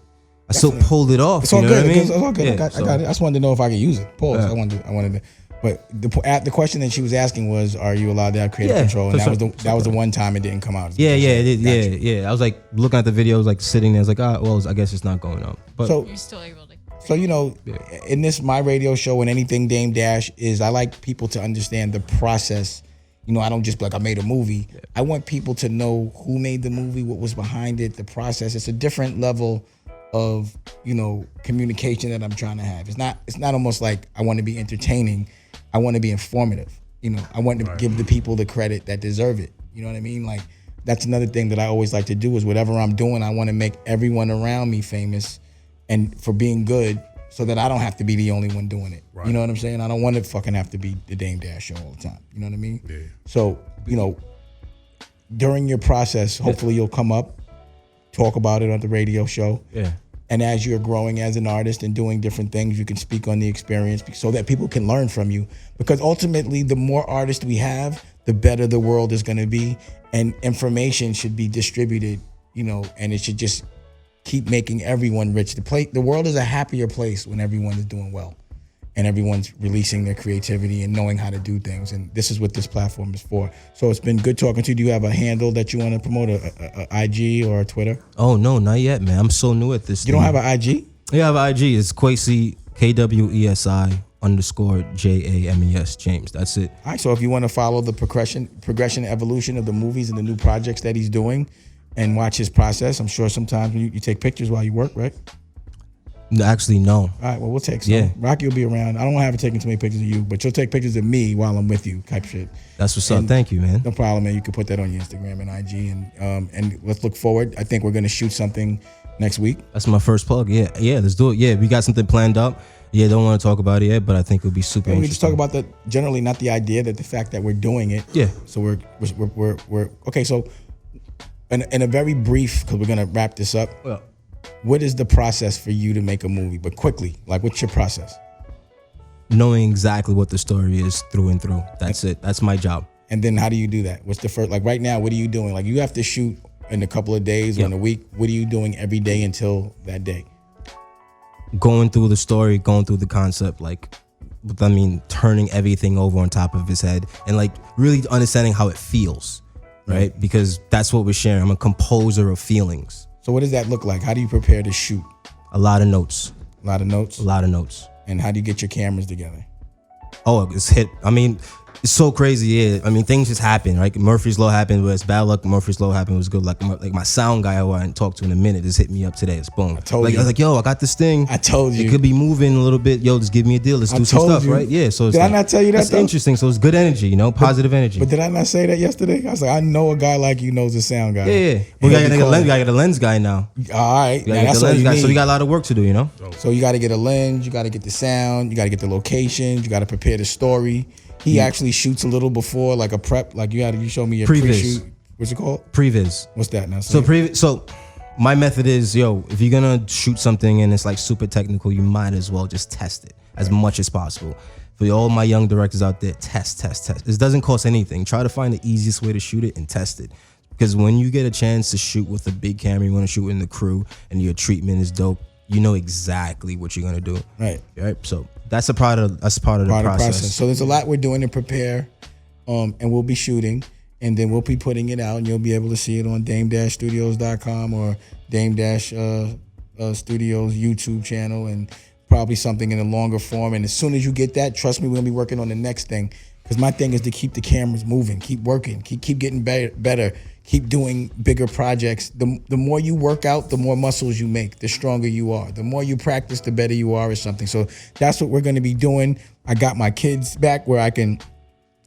I still pulled it off. It's all you know good. what I mean? It's all good. Yeah, I got it. I just wanted to know if I could use it. Pause. Yeah. I wanted to. But the question that she was asking was, are you allowed to have creative control? And that was the one time it didn't come out. Yeah, it did. Yeah. I was like looking at the videos, like sitting there. I was like, well, I guess it's not going up. But You're still able to. So, in this, my radio show and anything Dame Dash is, I like people to understand the process. I don't just be like, I made a movie. Yeah. I want people to know who made the movie, what was behind it, the process. It's a different level of, communication that I'm trying to have. It's not almost like I want to be entertaining. I want to be informative. I want to give the people the credit that deserve it. You know what I mean? Like, that's another thing that I always like to do is whatever I'm doing, I want to make everyone around me famous and for being good so that I don't have to be the only one doing it. Right. You know what I'm saying? I don't want to fucking have to be the Dame Dash show all the time. You know what I mean? Yeah. So, during your process, hopefully you'll come up, talk about it on the radio show. Yeah. And as you're growing as an artist and doing different things, you can speak on the experience so that people can learn from you. Because ultimately, the more artists we have, the better the world is going to be. And information should be distributed, and it should just keep making everyone rich. The world is a happier place when everyone is doing well and everyone's releasing their creativity and knowing how to do things. And this is what this platform is for. So it's been good talking to you. Do you have a handle that you want to promote, a IG or a Twitter? Oh, no, not yet, man. I'm so new at this. You don't have an IG? Yeah, I have an IG. It's Kwesi, KWESI_JAMES, James. That's it. All right, so if you want to follow the progression, evolution of the movies and the new projects that he's doing and watch his process, I'm sure sometimes you take pictures while you work, right? Actually, no. All right, well, we'll take some. Yeah. Rocky will be around. I don't want to have her taking too many pictures of you, but you'll take pictures of me while I'm with you type shit. That's what's up. Thank you, man. No problem, man. You can put that on your Instagram and IG, and let's look forward. I think we're going to shoot something next week. That's my first plug. Yeah, let's do it. Yeah, we got something planned up. Yeah, don't want to talk about it yet, but I think it'll be super We can interesting. just talk about generally not the idea, that the fact that we're doing it. Yeah. So we're okay. So in a very brief, because we're gonna wrap this up. Yeah. What is the process for you to make a movie? But quickly, like, what's your process? Knowing exactly what the story is through and through. That's it. That's my job. And then how do you do that? What's the first? Like right now, what are you doing? Like you have to shoot in a couple of days or in a week. What are you doing every day until that day? Going through the story, going through the concept, turning everything over on top of his head and like really understanding how it feels, right? Because that's what we're sharing. I'm a composer of feelings. So what does that look like? How do you prepare to shoot? A lot of notes. A lot of notes? A lot of notes. And how do you get your cameras together? Oh, it's hit. I mean, it's so crazy. Yeah. I mean, things just happen, right? Murphy's Law happened, but it's bad luck. Murphy's Law happened, was good. Like my sound guy who I hadn't talked to in a minute just hit me up today. It's boom. I was like, yo, I got this thing. I told you. It could be moving a little bit. Yo, just give me a deal. Let's do some stuff, right? Yeah. So it's did I not tell you that? That's interesting. So it's good energy, positive energy. But did I not say that yesterday? I was like, I know a guy like you knows the sound guy. Yeah. We gotta get a lens guy now. All right. Now that's the lens guy. So we got a lot of work to do, So you got to get a lens. You got to get the sound. You got to get the locations. You got to prepare the story. He actually shoots a little before, like a prep. Like you showed me your pre-shoot. What's it called? Previs. What's that now? So my method is, if you're gonna shoot something and it's like super technical, you might as well just test it as much as possible. For all my young directors out there, test. This doesn't cost anything. Try to find the easiest way to shoot it and test it. Because when you get a chance to shoot with a big camera, you want to shoot in the crew, and your treatment is dope, you know exactly what you're gonna do. Right. So that's part of the process. So there's a lot we're doing to prepare, and we'll be shooting, and then we'll be putting it out, and you'll be able to see it on dame-studios.com or Dame-Studios YouTube channel, and probably something in a longer form. And as soon as you get that, trust me, we're gonna be working on the next thing. Because my thing is to keep the cameras moving, keep working, keep getting better, keep doing bigger projects. The more you work out, the more muscles you make, the stronger you are. The more you practice, the better you are or something. So that's what we're going to be doing. I got my kids back where I can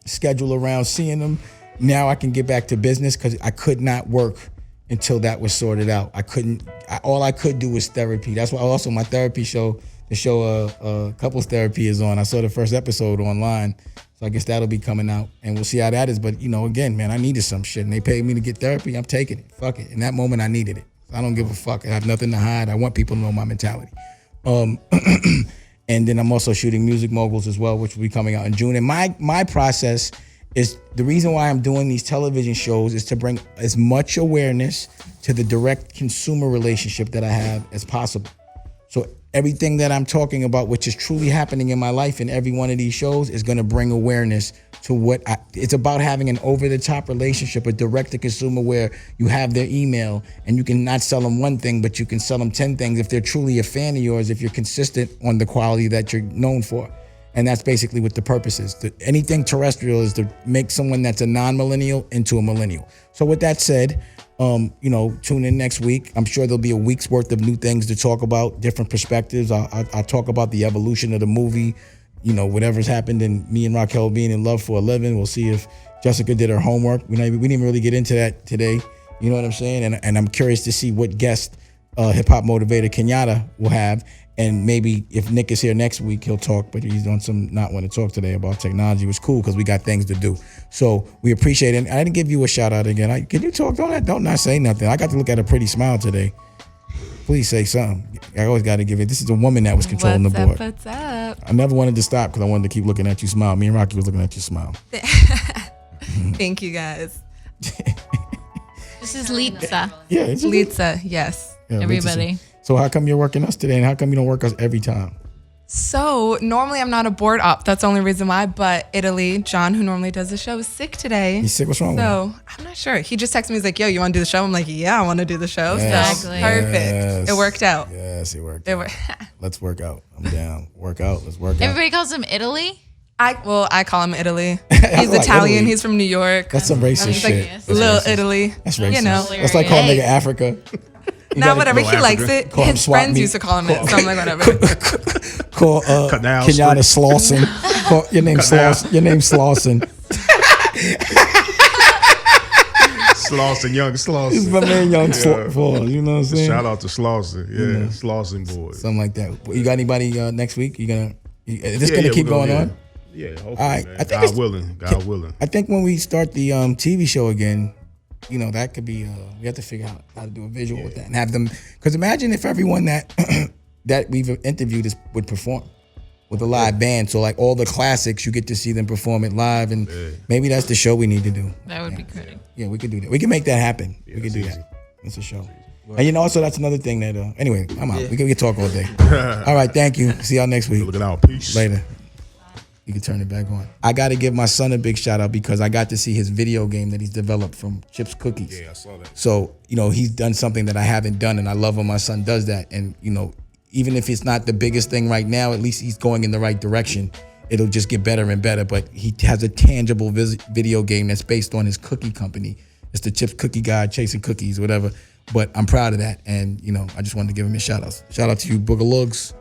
schedule around seeing them. Now I can get back to business because I could not work until that was sorted out. All I could do was therapy. That's why also my therapy show, the show Couples Therapy is on. I saw the first episode online. So I guess that'll be coming out, and we'll see how that is. But, again, man, I needed some shit, and they paid me to get therapy. I'm taking it. Fuck it. In that moment, I needed it. I don't give a fuck. I have nothing to hide. I want people to know my mentality. And then I'm also shooting Music Moguls as well, which will be coming out in June. And my process is, the reason why I'm doing these television shows is to bring as much awareness to the direct consumer relationship that I have as possible. So everything that I'm talking about, which is truly happening in my life in every one of these shows, is going to bring awareness to it's about having an over-the-top relationship, a direct-to-consumer where you have their email and you can not sell them one thing, but you can sell them 10 things if they're truly a fan of yours, if you're consistent on the quality that you're known for. And that's basically what the purpose is. Anything terrestrial is to make someone that's a non-millennial into a millennial. So with that said, tune in next week. I'm sure there'll be a week's worth of new things to talk about, different perspectives. I'll talk about the evolution of the movie, whatever's happened, and me and Raquel being in love for a living. We'll see if Jessica did her homework. We didn't really get into that today. You know what I'm saying? And I'm curious to see what guest hip hop motivator Kenyatta will have. And maybe if Nick is here next week, he'll talk, but he's on some not want to talk today about technology. It was cool because we got things to do. So we appreciate it. And I didn't give you a shout out again. Can you talk? Don't not say nothing. I got to look at a pretty smile today. Please say something. I always got to give it. This is a woman that was controlling the board. What's up? I never wanted to stop because I wanted to keep looking at you smile. Me and Rocky was looking at you smile. Thank you guys. This is Litsa. Yeah, it's Litsa, yes. Yeah, Everybody. So how come you're working us today, and how come you don't work us every time? So normally I'm not a board op. That's the only reason why. But Italy, John, who normally does the show, is sick today. He's sick. What's wrong with him? So I'm not sure. He just texted me. He's like, "Yo, you want to do the show?" I'm like, "Yeah, I want to do the show." Yes. So Exactly. perfect. Yes. It worked out. Yes, it worked. It out. wor- Let's work out. I'm down. Work out. Let's work out. Everybody calls him Italy. I call him Italy. I He's like Italian. Italy. He's from New York. That's some racist He's like shit. That's little racist. Italy. That's racist. You know. That's like calling Hey. nigga Africa. You Nah, gotta whatever. go He likes Africa. it. Call him His swap friends meet. used to call him it. So I'm like, whatever. Call Canal Kenyatta Street. Slauson. Call, your name's Canal. Slauson. Your name's Slauson. Slauson, young This is Slauson. my man, young Yeah. Slauson. You know what I'm saying? Shout out to Slauson. Yeah, Slauson boys. Something like that. You got anybody next week? Is this Yeah, gonna yeah, keep we're going gonna- on? Yeah, hopefully, All right. man. I think God it's- willing. God willing. I think when we start the TV show again, that could be. We have to figure out how to do a visual with that and have them. Because imagine if everyone that that we've interviewed would perform with a live band. So like all the classics, you get to see them perform it live, and maybe that's the show we need to do. That would be great. Yeah, we could do that. We can make that happen. We could do it's that. It's a show. And also that's another thing that. Anyway, I'm out. We can talk all day. All right, thank you. See y'all next week. Looking out. Peace. Later. You can turn it back on. I got to give my son a big shout out because I got to see his video game that he's developed from Chips Cookies. Yeah, I saw that. So, he's done something that I haven't done, and I love when my son does that. And, even if it's not the biggest thing right now, at least he's going in the right direction. It'll just get better and better. But he has a tangible video game that's based on his cookie company. It's the Chips Cookie Guy, Chasing Cookies, whatever. But I'm proud of that. And, I just wanted to give him a shout out. Shout out to you, Booger Lugs.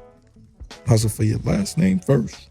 Hustle for your last name first.